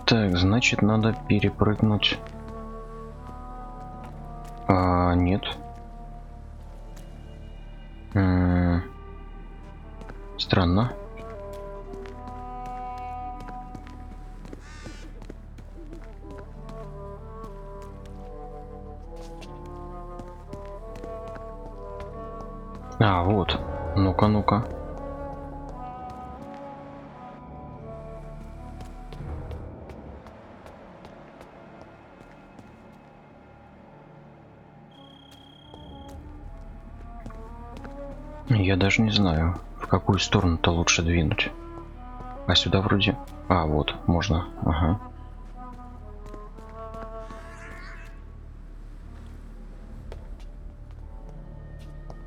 Так, значит, надо перепрыгнуть Нет. Странно. А, вот. Ну-ка, ну-ка. Я даже не знаю, в какую сторону-то лучше двинуть. А сюда вроде... А, вот, можно. Ага.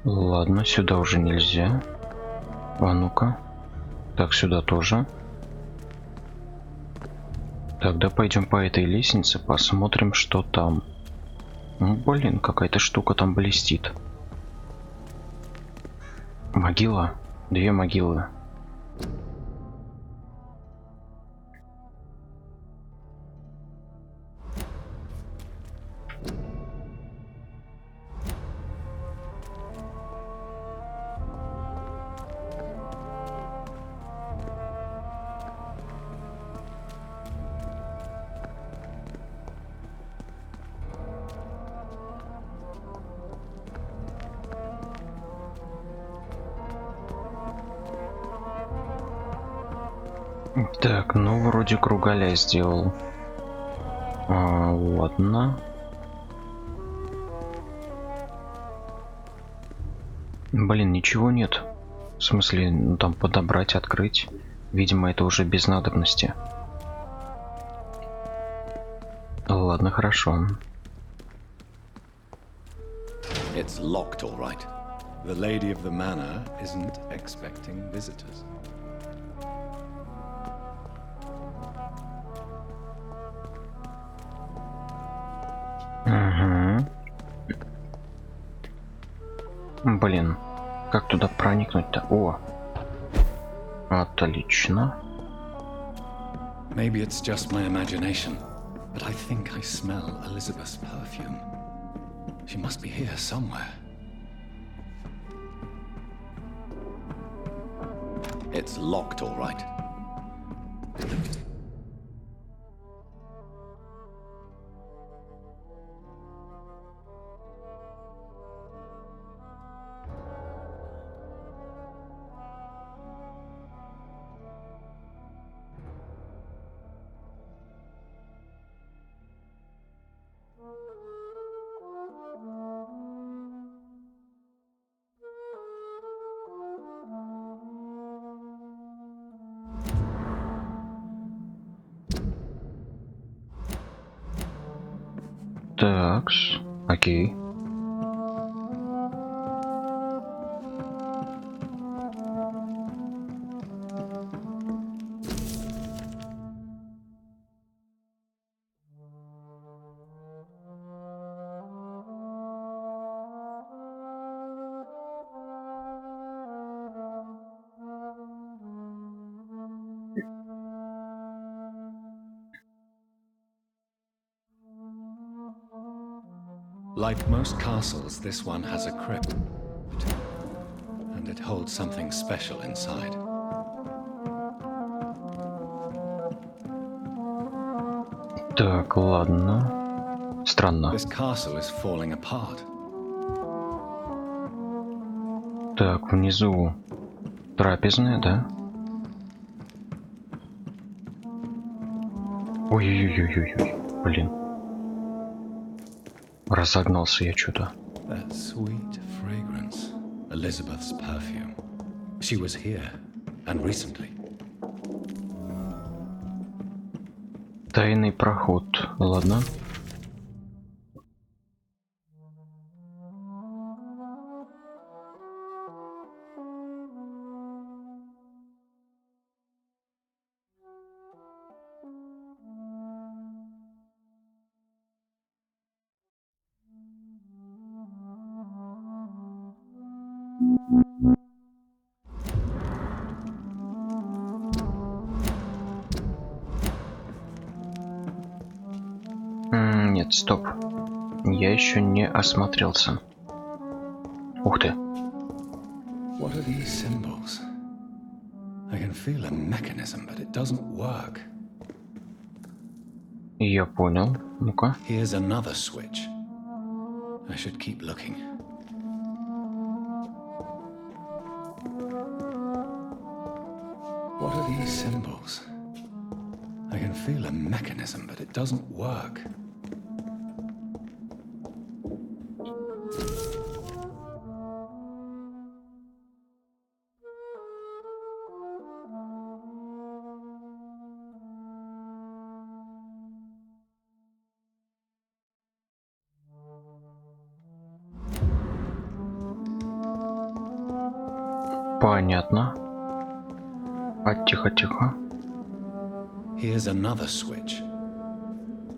Ладно, сюда уже нельзя. А ну-ка. Так, сюда тоже. Тогда пойдем по этой лестнице, посмотрим, что там. Ну, блин, какая-то штука там блестит. Могила? 2 могилы. Так, ну вроде кругаля сделал. Ладно. Блин, ничего нет. В смысле, ну там подобрать, открыть. Видимо, это уже без надобности. Ладно, хорошо. It's locked, all right. The lady of the manor isn't expecting visitors. Блин, как туда проникнуть-то? О, отлично. Maybe it's just my imagination, but I think I smell Elizabeth's perfume. She must be here somewhere. It's locked, all right. Такс, окей. Like most castles, this one has a crypt, and it holds something special inside. Так, ладно. Странно. This castle is falling apart. Так, внизу трапезная, да? Ой-ой-ой-ой-ой, блин. Разогнался я что-то. That sweet fragrance, Elizabeth's perfume. She was here, and recently. Тайный проход, ладно. Нет, стоп. Я еще не осмотрелся. Ух ты. What are these symbols? I can feel a mechanism, but it doesn't work. Я понял. Ну-ка. Here's another switch. I should keep looking. What are these symbols? I can feel a mechanism, but it doesn't work. Понятно. А тихо-тихо. Here's another switch.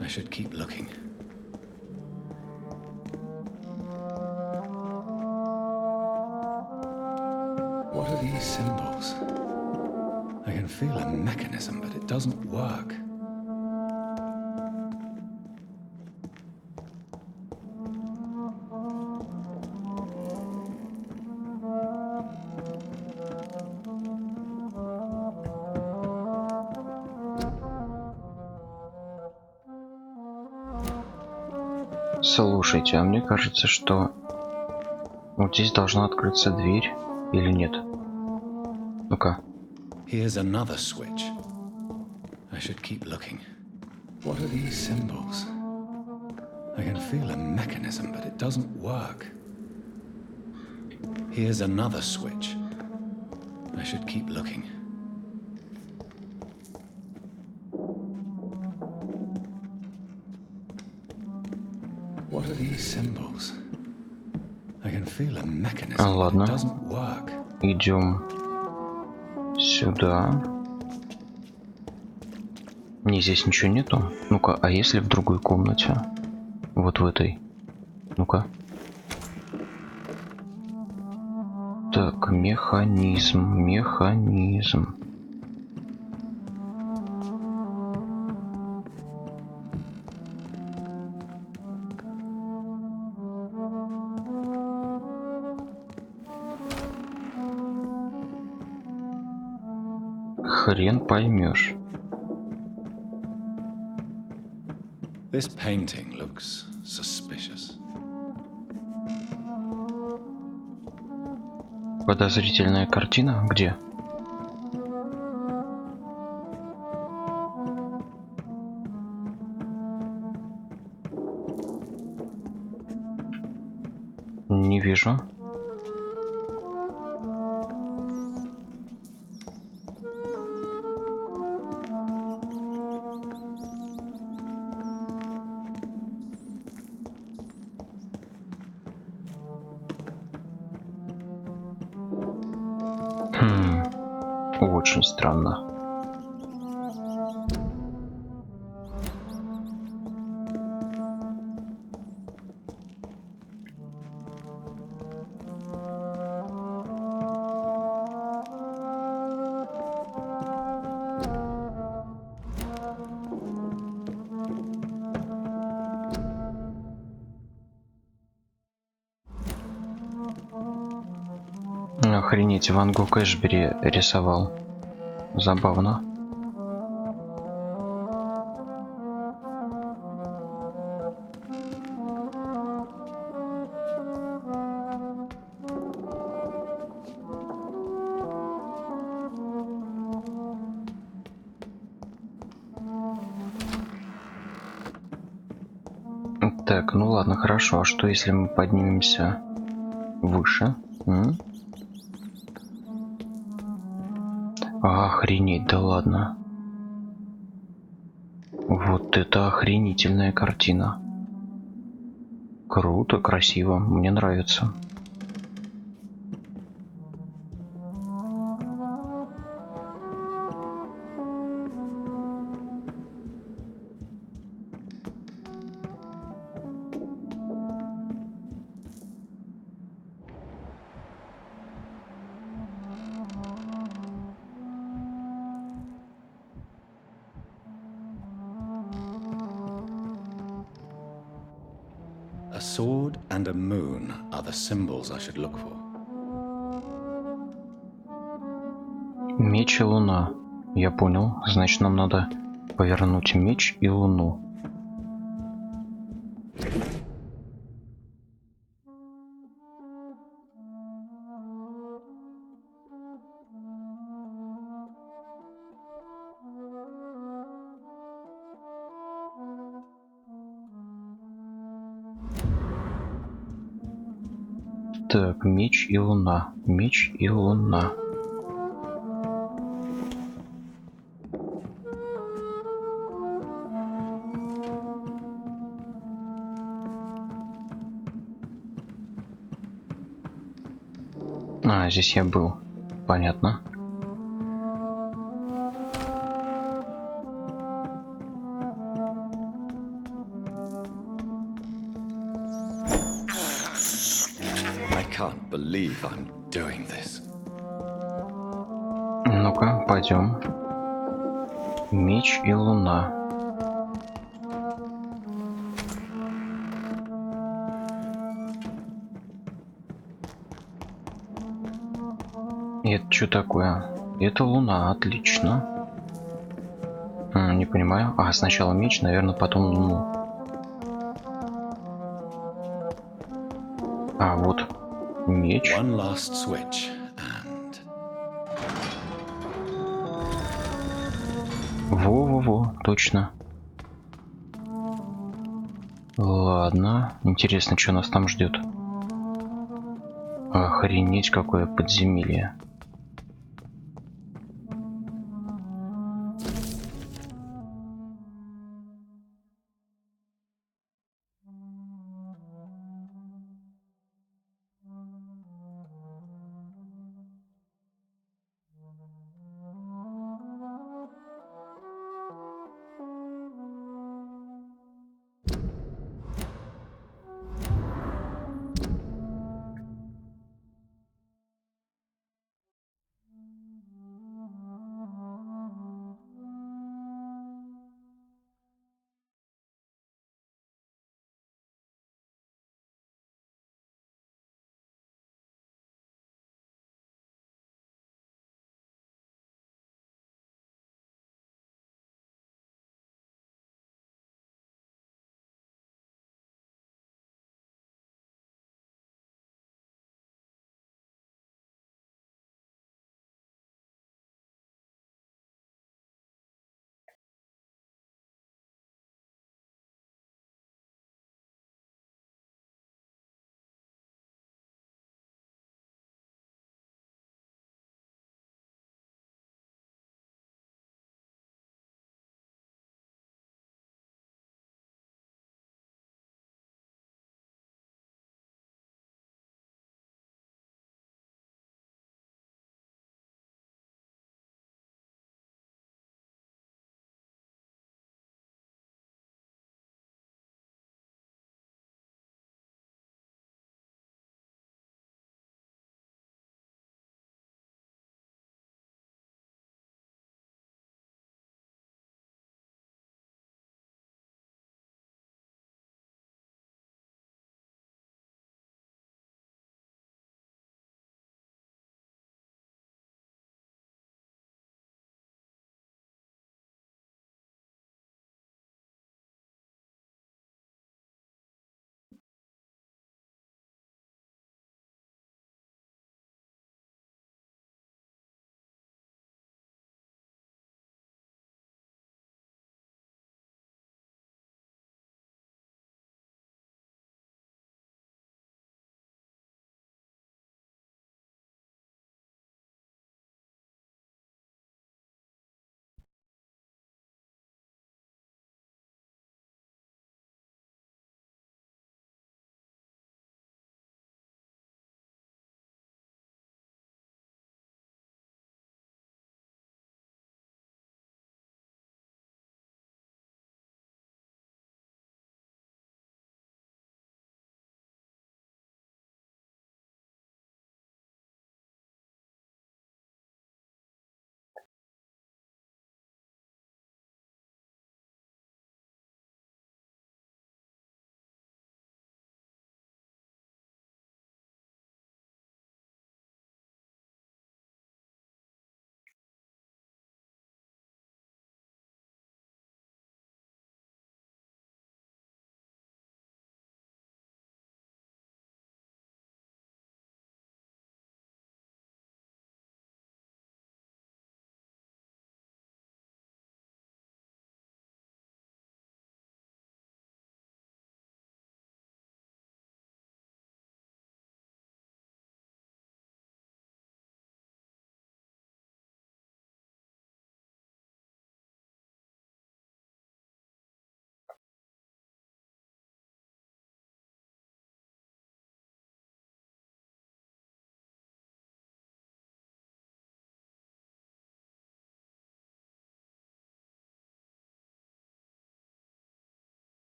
I should keep looking. What are these symbols? I can feel a mechanism, but it doesn't work. Слушайте, а мне кажется, что вот здесь должна открыться дверь или нет? Ну-ка. Here's another switch. I should keep looking. What are these symbols? I can feel a mechanism, but it doesn't work. Here's another switch. I should keep looking. What are these symbols? I can feel a mechanism, but it doesn't work. Идем сюда. Не, здесь ничего нету. Ну-ка, а если в другой комнате? Вот в этой. Ну-ка. Так, механизм. Хрен поймешь. This painting looks suspicious. Подозрительная картина? Где? Не вижу. Очень странно. Охренеть, Ван Гог Эшбери рисовал. Забавно. Так, ну ладно, хорошо. А что если мы поднимемся выше? Охренеть, да ладно. Вот это охренительная картина. Круто, красиво, мне нравится. sword and a moon are the symbols I should look for. Меч и луна. Я понял. Значит, нам надо повернуть меч и луну. Так, меч и луна. Меч и луна. А, здесь я был. Понятно. I can't believe I'm doing this. Ну-ка, пойдем. Меч и луна. Это что такое? Это луна, отлично. Не понимаю. А, сначала меч, наверное, потом луну. А, вот меч. One last switch and... Во-во-во, точно. Ладно. Интересно, что нас там ждет. Охренеть, какое подземелье.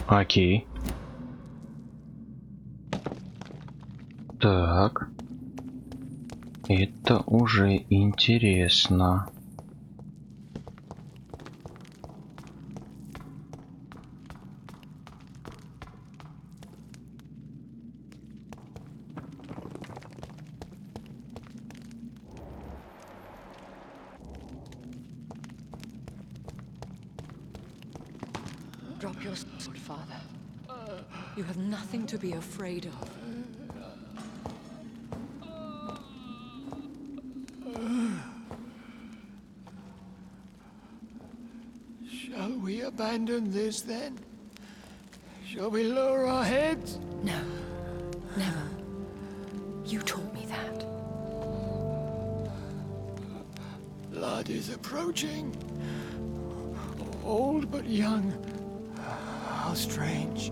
Окей. Так. Это уже интересно. Drop your sword, Father. You have nothing to be afraid of. Shall we abandon this then? Shall we lower our heads? No, never. You taught me that. Blood is approaching. Old but young. How strange.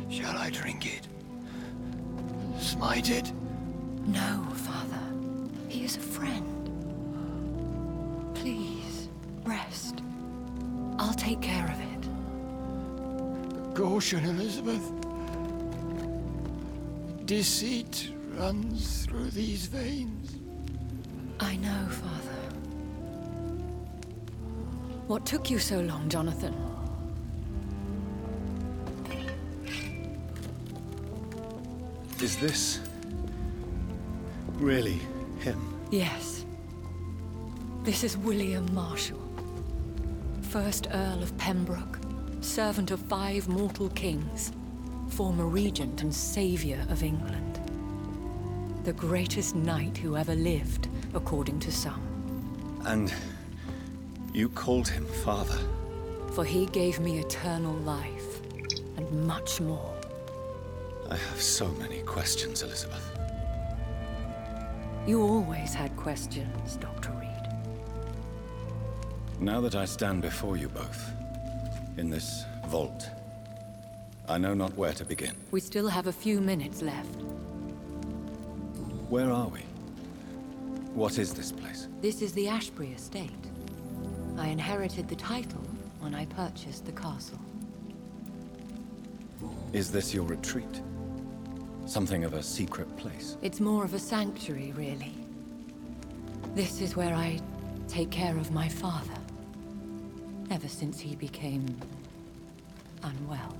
Shall I drink it? Smite it? No, Father. He is a friend. Please, rest. I'll take care of it. Caution, Elizabeth. Deceit runs through these veins. I know, Father. What took you so long, Jonathan? Is this really him? Yes. This is William Marshall, 1st Earl of Pembroke, servant of 5 mortal kings, former regent and savior of England. The greatest knight who ever lived, according to some. And you called him father? For he gave me eternal life, and much more. I have so many questions, Elizabeth. You always had questions, Dr. Reed. Now that I stand before you both, in this vault, I know not where to begin. We still have a few minutes left. Where are we? What is this place? This is the Ashbury estate. I inherited the title when I purchased the castle. Is this your retreat? Something of a secret place? It's more of a sanctuary, really. This is where I take care of my father. Ever since he became unwell.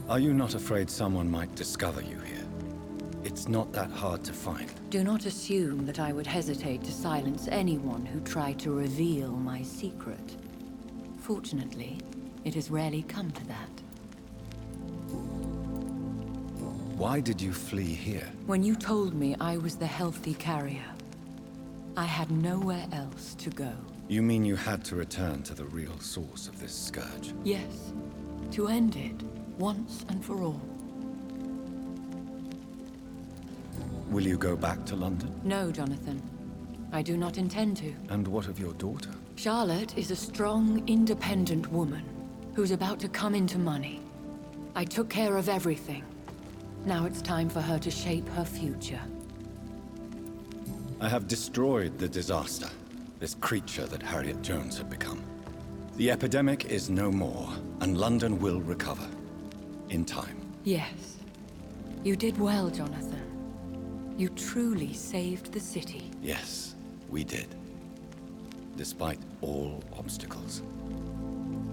Are you not afraid someone might discover you here? It's not that hard to find. Do not assume that I would hesitate to silence anyone who tried to reveal my secret. Fortunately, it has rarely come to that. Why did you flee here? When you told me I was the healthy carrier, I had nowhere else to go. You mean you had to return to the real source of this scourge? Yes, to end it, once and for all. Will you go back to London? No, Jonathan. I do not intend to. And what of your daughter? Charlotte is a strong, independent woman who's about to come into money. I took care of everything. Now it's time for her to shape her future. I have destroyed the disaster, this creature that Harriet Jones had become. The epidemic is no more, and London will recover. In time. Yes. You did well, Jonathan. You truly saved the city. Yes, we did. Despite all obstacles.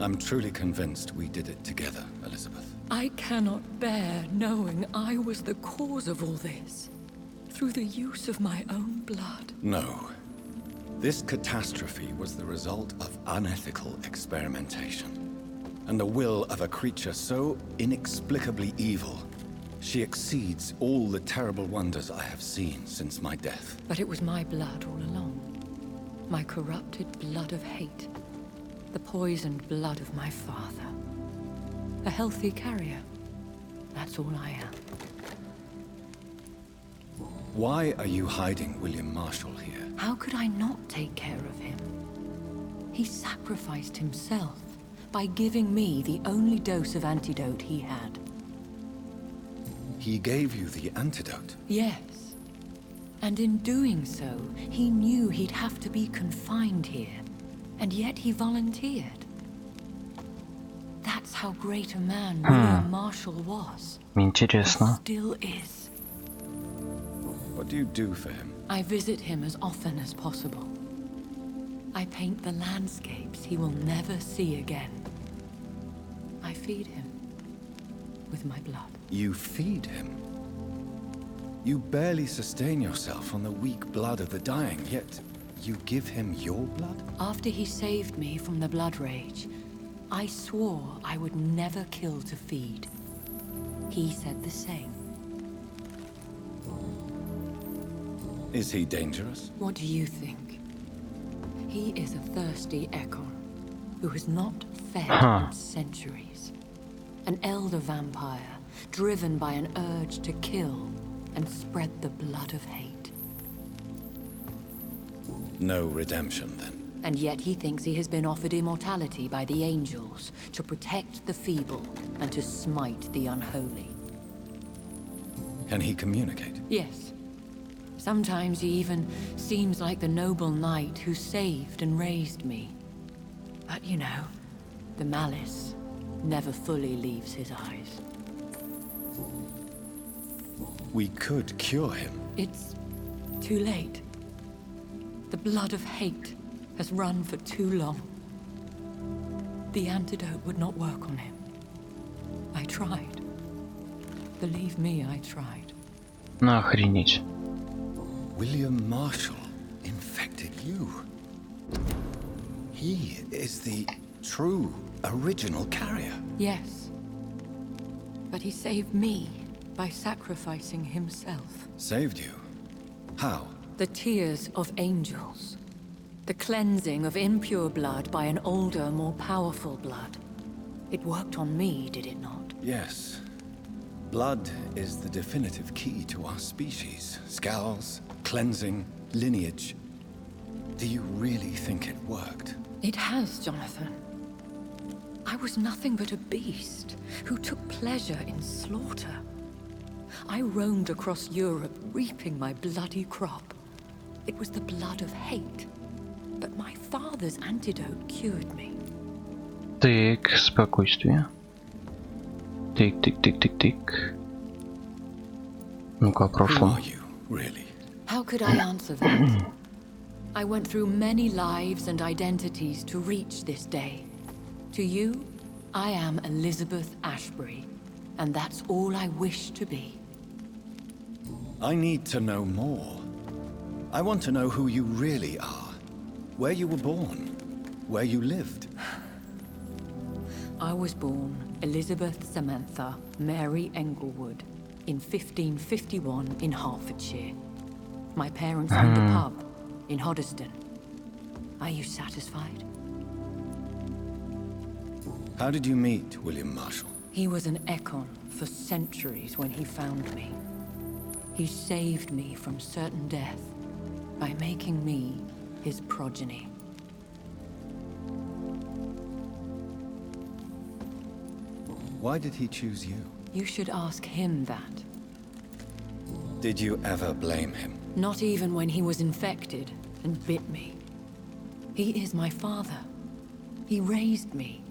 I'm truly convinced we did it together, Elizabeth. I cannot bear knowing I was the cause of all this. Through the use of my own blood. No. This catastrophe was the result of unethical experimentation. And the will of a creature so inexplicably evil, she exceeds all the terrible wonders I have seen since my death. But it was my blood all along. My corrupted blood of hate. The poisoned blood of my father. A healthy carrier. That's all I am. Why are you hiding William Marshall here? How could I not take care of him? He sacrificed himself by giving me the only dose of antidote he had. He gave you the antidote? Yes. And in doing so, he knew he'd have to be confined here. And yet he volunteered. how great a man William Marshall was. Интересно. Still is. What do you do for him? I visit him as often as possible. I paint the landscapes he will never see again. I feed him with my blood. You feed him? You barely sustain yourself on the weak blood of the dying, yet you give him your blood? After he saved me from the blood rage, I swore I would never kill to feed. He said the same. Is he dangerous? What do you think? He is a thirsty echo who has not fed in centuries. An elder vampire, driven by an urge to kill and spread the blood of hate. No redemption, then. And yet he thinks he has been offered immortality by the angels to protect the feeble and to smite the unholy. Can he communicate? Yes. Sometimes he even seems like the noble knight who saved and raised me. But you know, the malice never fully leaves his eyes. We could cure him. It's too late. The blood of hate has run for too long. The antidote would not work on him. I tried. Believe me, I tried. На охренеть. William Marshall infected you. He is the true, original carrier. Yes. But he saved me by sacrificing himself. Saved you? How? The tears of angels. The cleansing of impure blood by an older, more powerful blood. It worked on me, did it not? Yes. Blood is the definitive key to our species. Scowls, cleansing, lineage. Do you really think it worked? It has, Jonathan. I was nothing but a beast who took pleasure in slaughter. I roamed across Europe, reaping my bloody crop. It was the blood of hate. But my father's antidote cured me. Так, спокойствие. Тик. Ну-ка, о прошлом. Who are you, really? How could I answer that? I went through many lives and identities to reach this day. To you, I am Elizabeth Ashbury, and that's all I wish to be. I need to know more. I want to know who you really are. Where you were born. Where you lived. I was born Elizabeth Samantha Mary Englewood in 1551 in Hertfordshire. My parents owned a pub in Hoddesdon. Are you satisfied? How did you meet William Marshall? He was an econ for centuries when he found me. He saved me from certain death by making me his progeny. Why did he choose you? You should ask him that. Did you ever blame him? Not even when he was infected and bit me. He is my father. He raised me.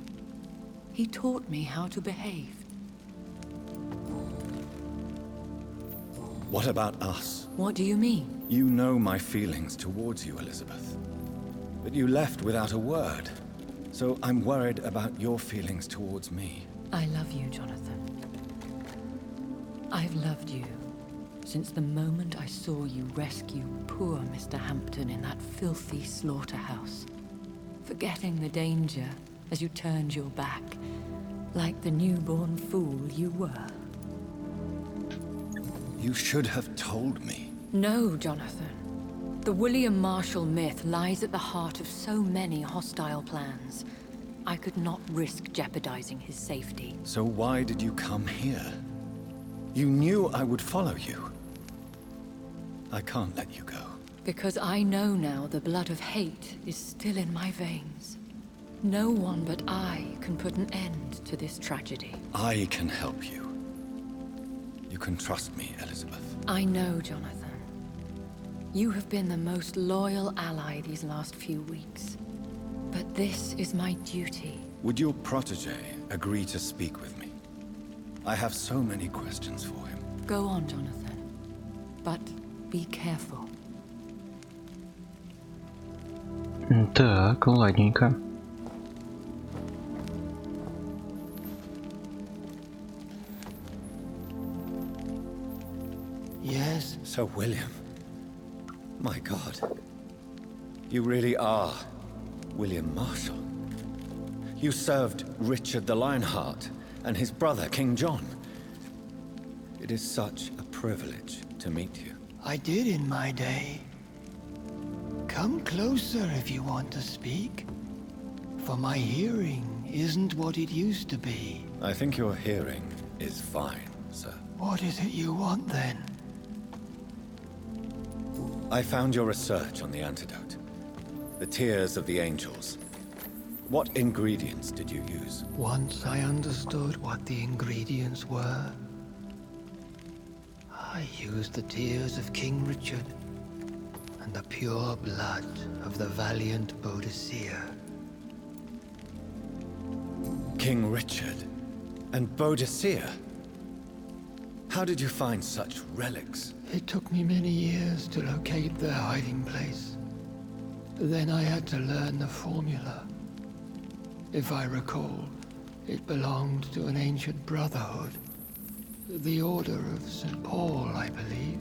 He taught me how to behave. What about us? What do you mean? You know my feelings towards you, Elizabeth. But you left without a word. So I'm worried about your feelings towards me. I love you, Jonathan. I've loved you since the moment I saw you rescue poor Mr. Hampton in that filthy slaughterhouse. Forgetting the danger as you turned your back, like the newborn fool you were. You should have told me. No, Jonathan. The William Marshall myth lies at the heart of so many hostile plans. I could not risk jeopardizing his safety. So why did you come here? You knew I would follow you. I can't let you go. Because I know now the blood of hate is still in my veins. No one but I can put an end to this tragedy. I can help you. You can trust me, Elizabeth. I know, Jonathan. You have been the most loyal ally these last few weeks. But this is my duty. Would your protege, agree to speak with me? I have so many questions for him. Go on, Jonathan. But be careful. Так, ладненько. Yes, Sir William. My God. You really are William Marshall. You served Richard the Lionheart and his brother, King John. It is such a privilege to meet you. I did in my day. Come closer if you want to speak. For my hearing isn't what it used to be. I think your hearing is fine, sir. What is it you want then? I found your research on the antidote. The tears of the angels. What ingredients did you use? Once I understood what the ingredients were, I used the tears of King Richard and the pure blood of the valiant Boadicea. King Richard and Boadicea? How did you find such relics? It took me many years to locate their hiding place. Then I had to learn the formula. If I recall, it belonged to an ancient brotherhood. The Order of St. Paul, I believe.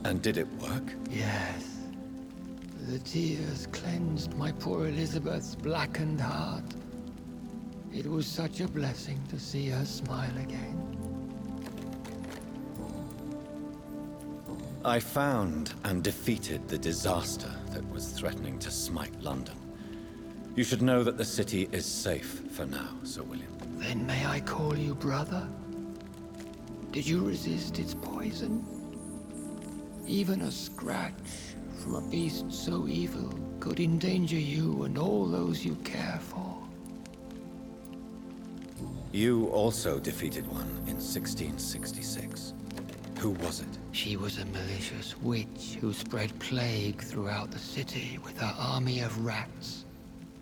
And did it work? Yes. The tears cleansed my poor Elizabeth's blackened heart. It was such a blessing to see her smile again. I found and defeated the disaster that was threatening to smite London. You should know that the city is safe for now, Sir William. Then may I call you brother? Did you resist its poison? Even a scratch from a beast so evil could endanger you and all those you care for. You also defeated one in 1666. Who was it? She was a malicious witch who spread plague throughout the city with her army of rats.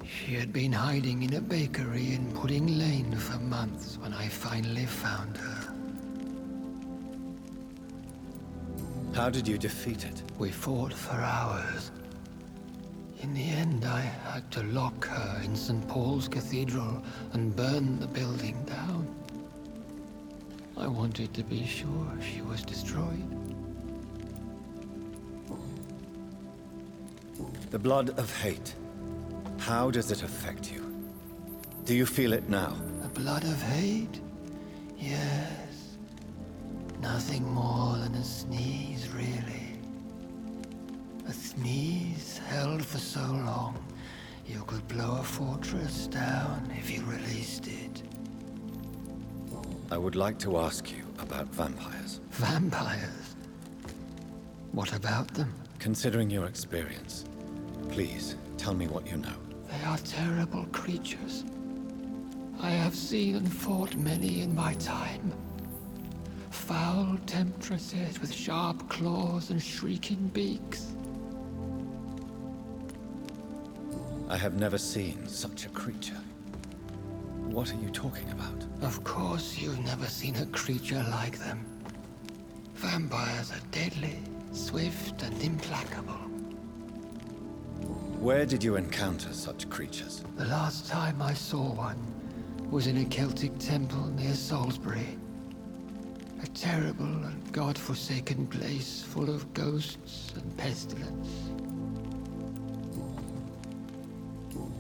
She had been hiding in a bakery in Pudding Lane for months when I finally found her. How did you defeat it? We fought for hours. In the end, I had to lock her in St. Paul's Cathedral and burn the building down. I wanted to be sure she was destroyed. The blood of hate. How does it affect you? Do you feel it now? The blood of hate? Yes. Nothing more than a sneeze, really. A sneeze held for so long, you could blow a fortress down if you released it. I would like to ask you about vampires. Vampires? What about them? Considering your experience, please tell me what you know. They are terrible creatures. I have seen and fought many in my time. Foul temptresses with sharp claws and shrieking beaks. I have never seen such a creature. What are you talking about? Of course you've never seen a creature like them. Vampires are deadly, swift and implacable. Where did you encounter such creatures? The last time I saw one was in a Celtic temple near Salisbury. A terrible and god-forsaken place full of ghosts and pestilence.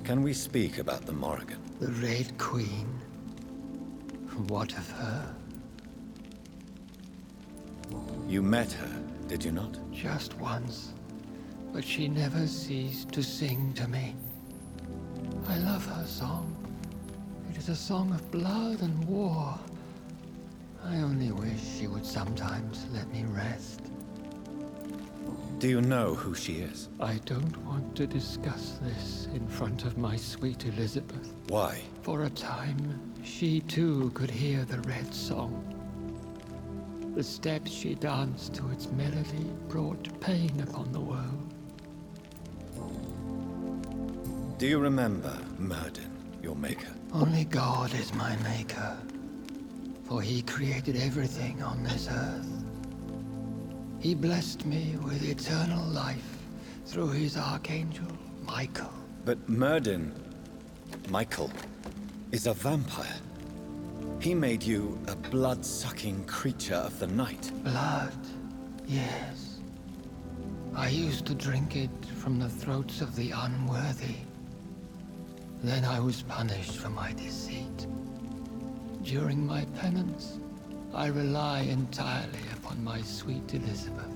Can we speak about the Morrigan? The Red Queen. What of her? You met her, did you not? Just once. But she never ceased to sing to me. I love her song. It is a song of blood and war. I only wish she would sometimes let me rest. Do you know who she is? I don't want to discuss this in front of my sweet Elizabeth. Why? For a time, she too could hear the Red Song. The steps she danced to its melody brought pain upon the world. Do you remember Myrddin, your maker? Only God is my maker, for he created everything on this earth. He blessed me with eternal life through his archangel, Michael. But Michael, is a vampire. He made you a blood-sucking creature of the night. Blood, yes. I used to drink it from the throats of the unworthy. Then I was punished for my deceit. During my penance, I rely entirely upon my sweet Elizabeth.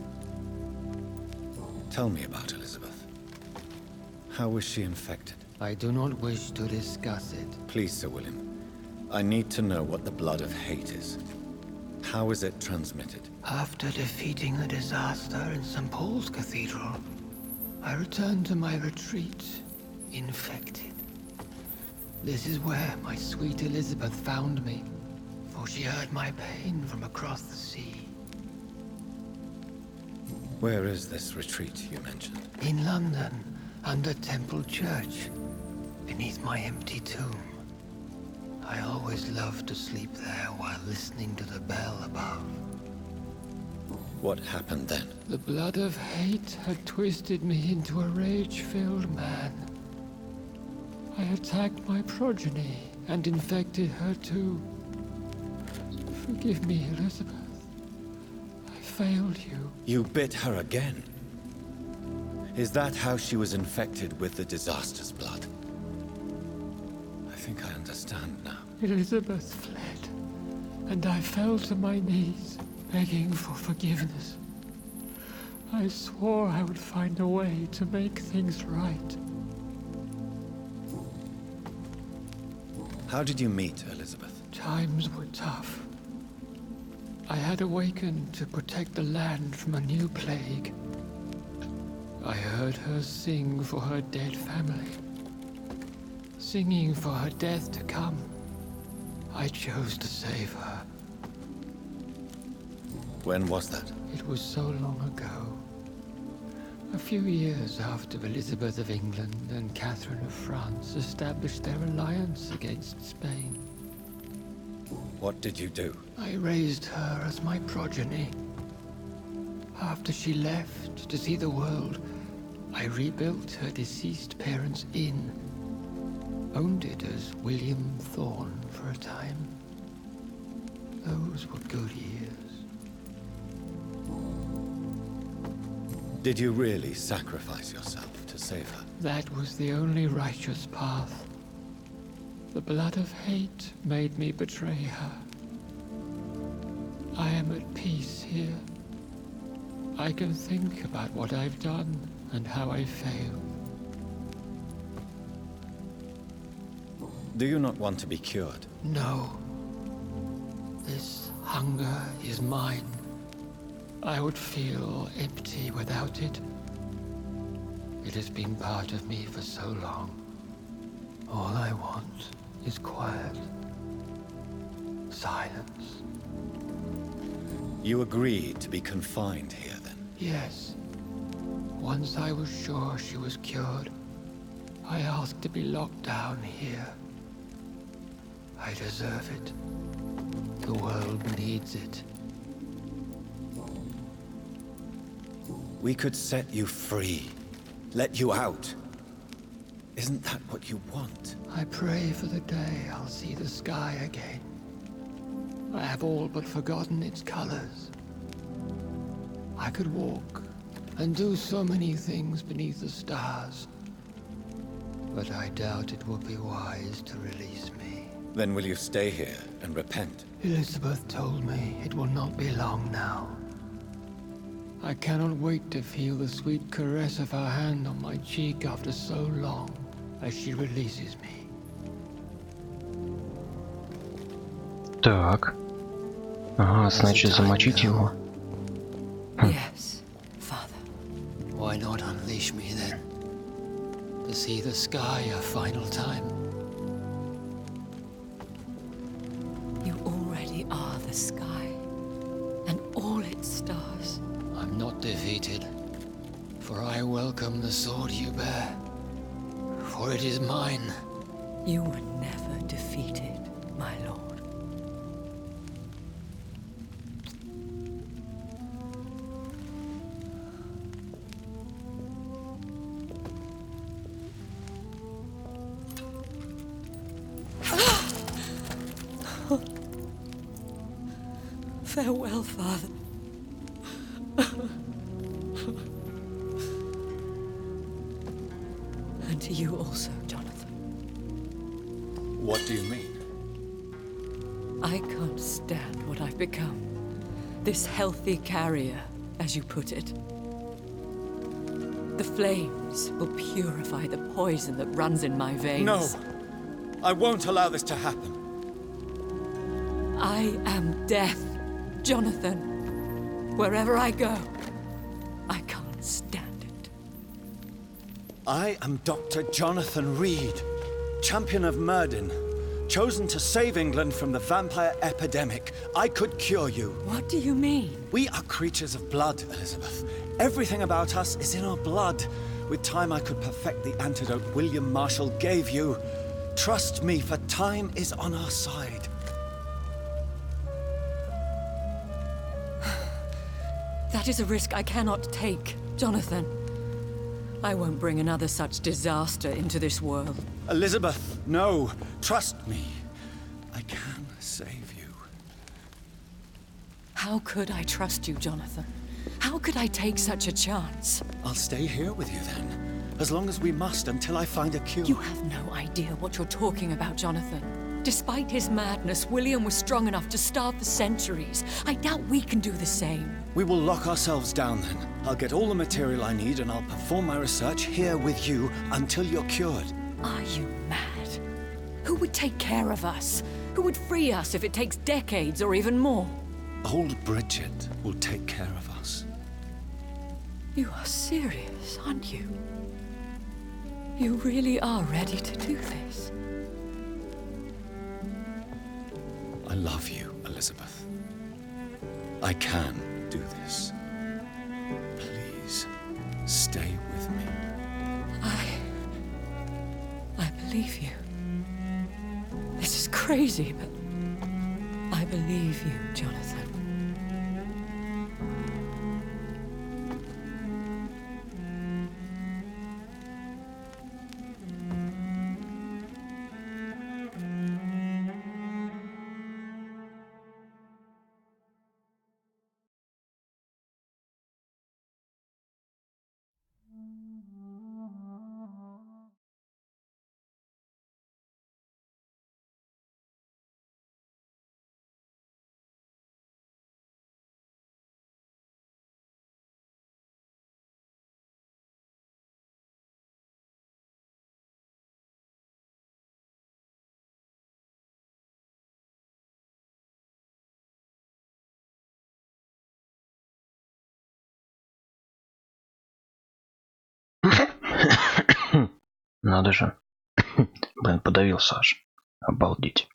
Tell me about Elizabeth. How was she infected? I do not wish to discuss it. Please, Sir William. I need to know what the blood of hate is. How is it transmitted? After defeating the disaster in St. Paul's Cathedral, I returned to my retreat, infected. This is where my sweet Elizabeth found me, for she heard my pain from across the sea. Where is this retreat you mentioned? In London, under Temple Church, beneath my empty tomb. I always loved to sleep there while listening to the bell above. What happened then? The blood of hate had twisted me into a rage-filled man. I attacked my progeny and infected her too. Forgive me, Elizabeth. I failed you. You bit her again? Is that how she was infected with the disaster's blood? I think I understand now. Elizabeth fled, and I fell to my knees, begging for forgiveness. I swore I would find a way to make things right. How did you meet Elizabeth? Times were tough. I had awakened to protect the land from a new plague. I heard her sing for her dead family. Singing for her death to come. I chose to save her. When was that? It was so long ago. A few years after Elizabeth of England and Catherine of France established their alliance against Spain. What did you do? I raised her as my progeny. After she left to see the world, I rebuilt her deceased parents' inn. Owned it as William Thorne for a time. Those were good years. Did you really sacrifice yourself to save her? That was the only righteous path. The blood of hate made me betray her. I am at peace here. I can think about what I've done and how I failed. Do you not want to be cured? No. This hunger is mine. I would feel empty without it. It has been part of me for so long. All I want is quiet. Silence. You agreed to be confined here, then? Yes. Once I was sure she was cured, I asked to be locked down here. I deserve it. The world needs it. We could set you free. Let you out. Isn't that what you want? I pray for the day I'll see the sky again. I have all but forgotten its colors. I could walk and do so many things beneath the stars. But I doubt it will be wise to release me. Then will you stay here and repent? Elizabeth told me it will not be long now. I cannot wait to feel the sweet caress of her hand on my cheek after so long as she releases me. Так. Ага, значит замочить его. Yes, Father. Why not unleash me then? To see the sky a final time. You already are the sky, and all its stars. I'm not defeated, for I welcome the sword you bear. For it is mine. You were never defeated, my lord. Farewell, father. And to you also, Jonathan. What do you mean? I can't stand what I've become. This healthy carrier, as you put it. The flames will purify the poison that runs in my veins. No! I won't allow this to happen. I am death, Jonathan. Wherever I go, I can't stand it. I am Dr. Jonathan Reed, champion of Myrddin, chosen to save England from the vampire epidemic. I could cure you. What do you mean? We are creatures of blood, Elizabeth. Everything about us is in our blood. With time, I could perfect the antidote William Marshall gave you. Trust me, for time is on our side. That is a risk I cannot take, Jonathan. I won't bring another such disaster into this world. Elizabeth, no. Trust me. I can save you. How could I trust you, Jonathan? How could I take such a chance? I'll stay here with you then. As long as we must, until I find a cure. You have no idea what you're talking about, Jonathan. Despite his madness, William was strong enough to starve for centuries. I doubt we can do the same. We will lock ourselves down then. I'll get all the material I need and I'll perform my research here with you until you're cured. Are you mad? Who would take care of us? Who would free us if it takes decades or even more? Old Bridget will take care of us. You are serious, aren't you? You really are ready to do this? I love you, Elizabeth. I can do this. Please, stay with me. I believe you. This is crazy, but I believe you, Jonathan. Надо же. Блин, подавился аж. Обалдеть.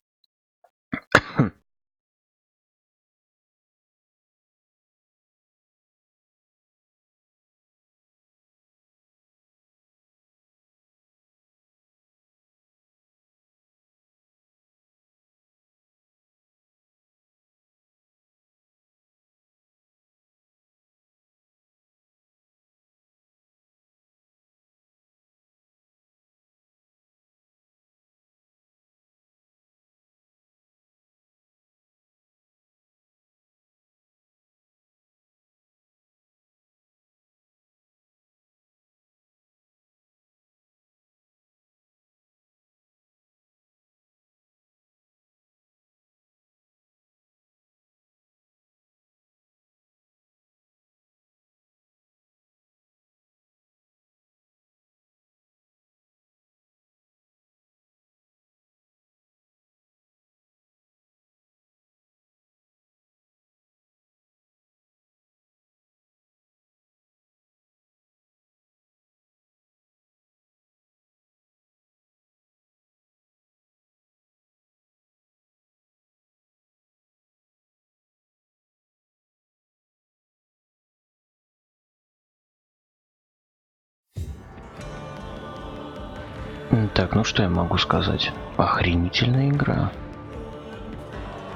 Так, ну что я могу сказать? Охренительная игра.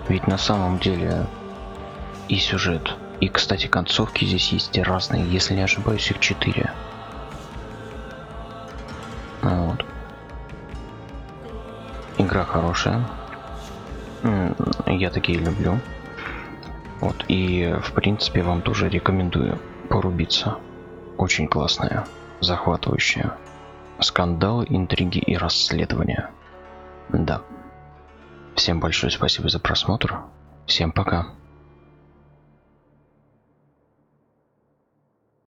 Ведь на самом деле и сюжет, и, кстати, концовки здесь есть и разные, если не ошибаюсь, их 4. Вот. Игра хорошая. Я такие люблю. Вот, и в принципе вам тоже рекомендую порубиться. Очень классная, захватывающая. Скандалы, интриги и расследования. Да. Всем большое спасибо за просмотр. Всем пока.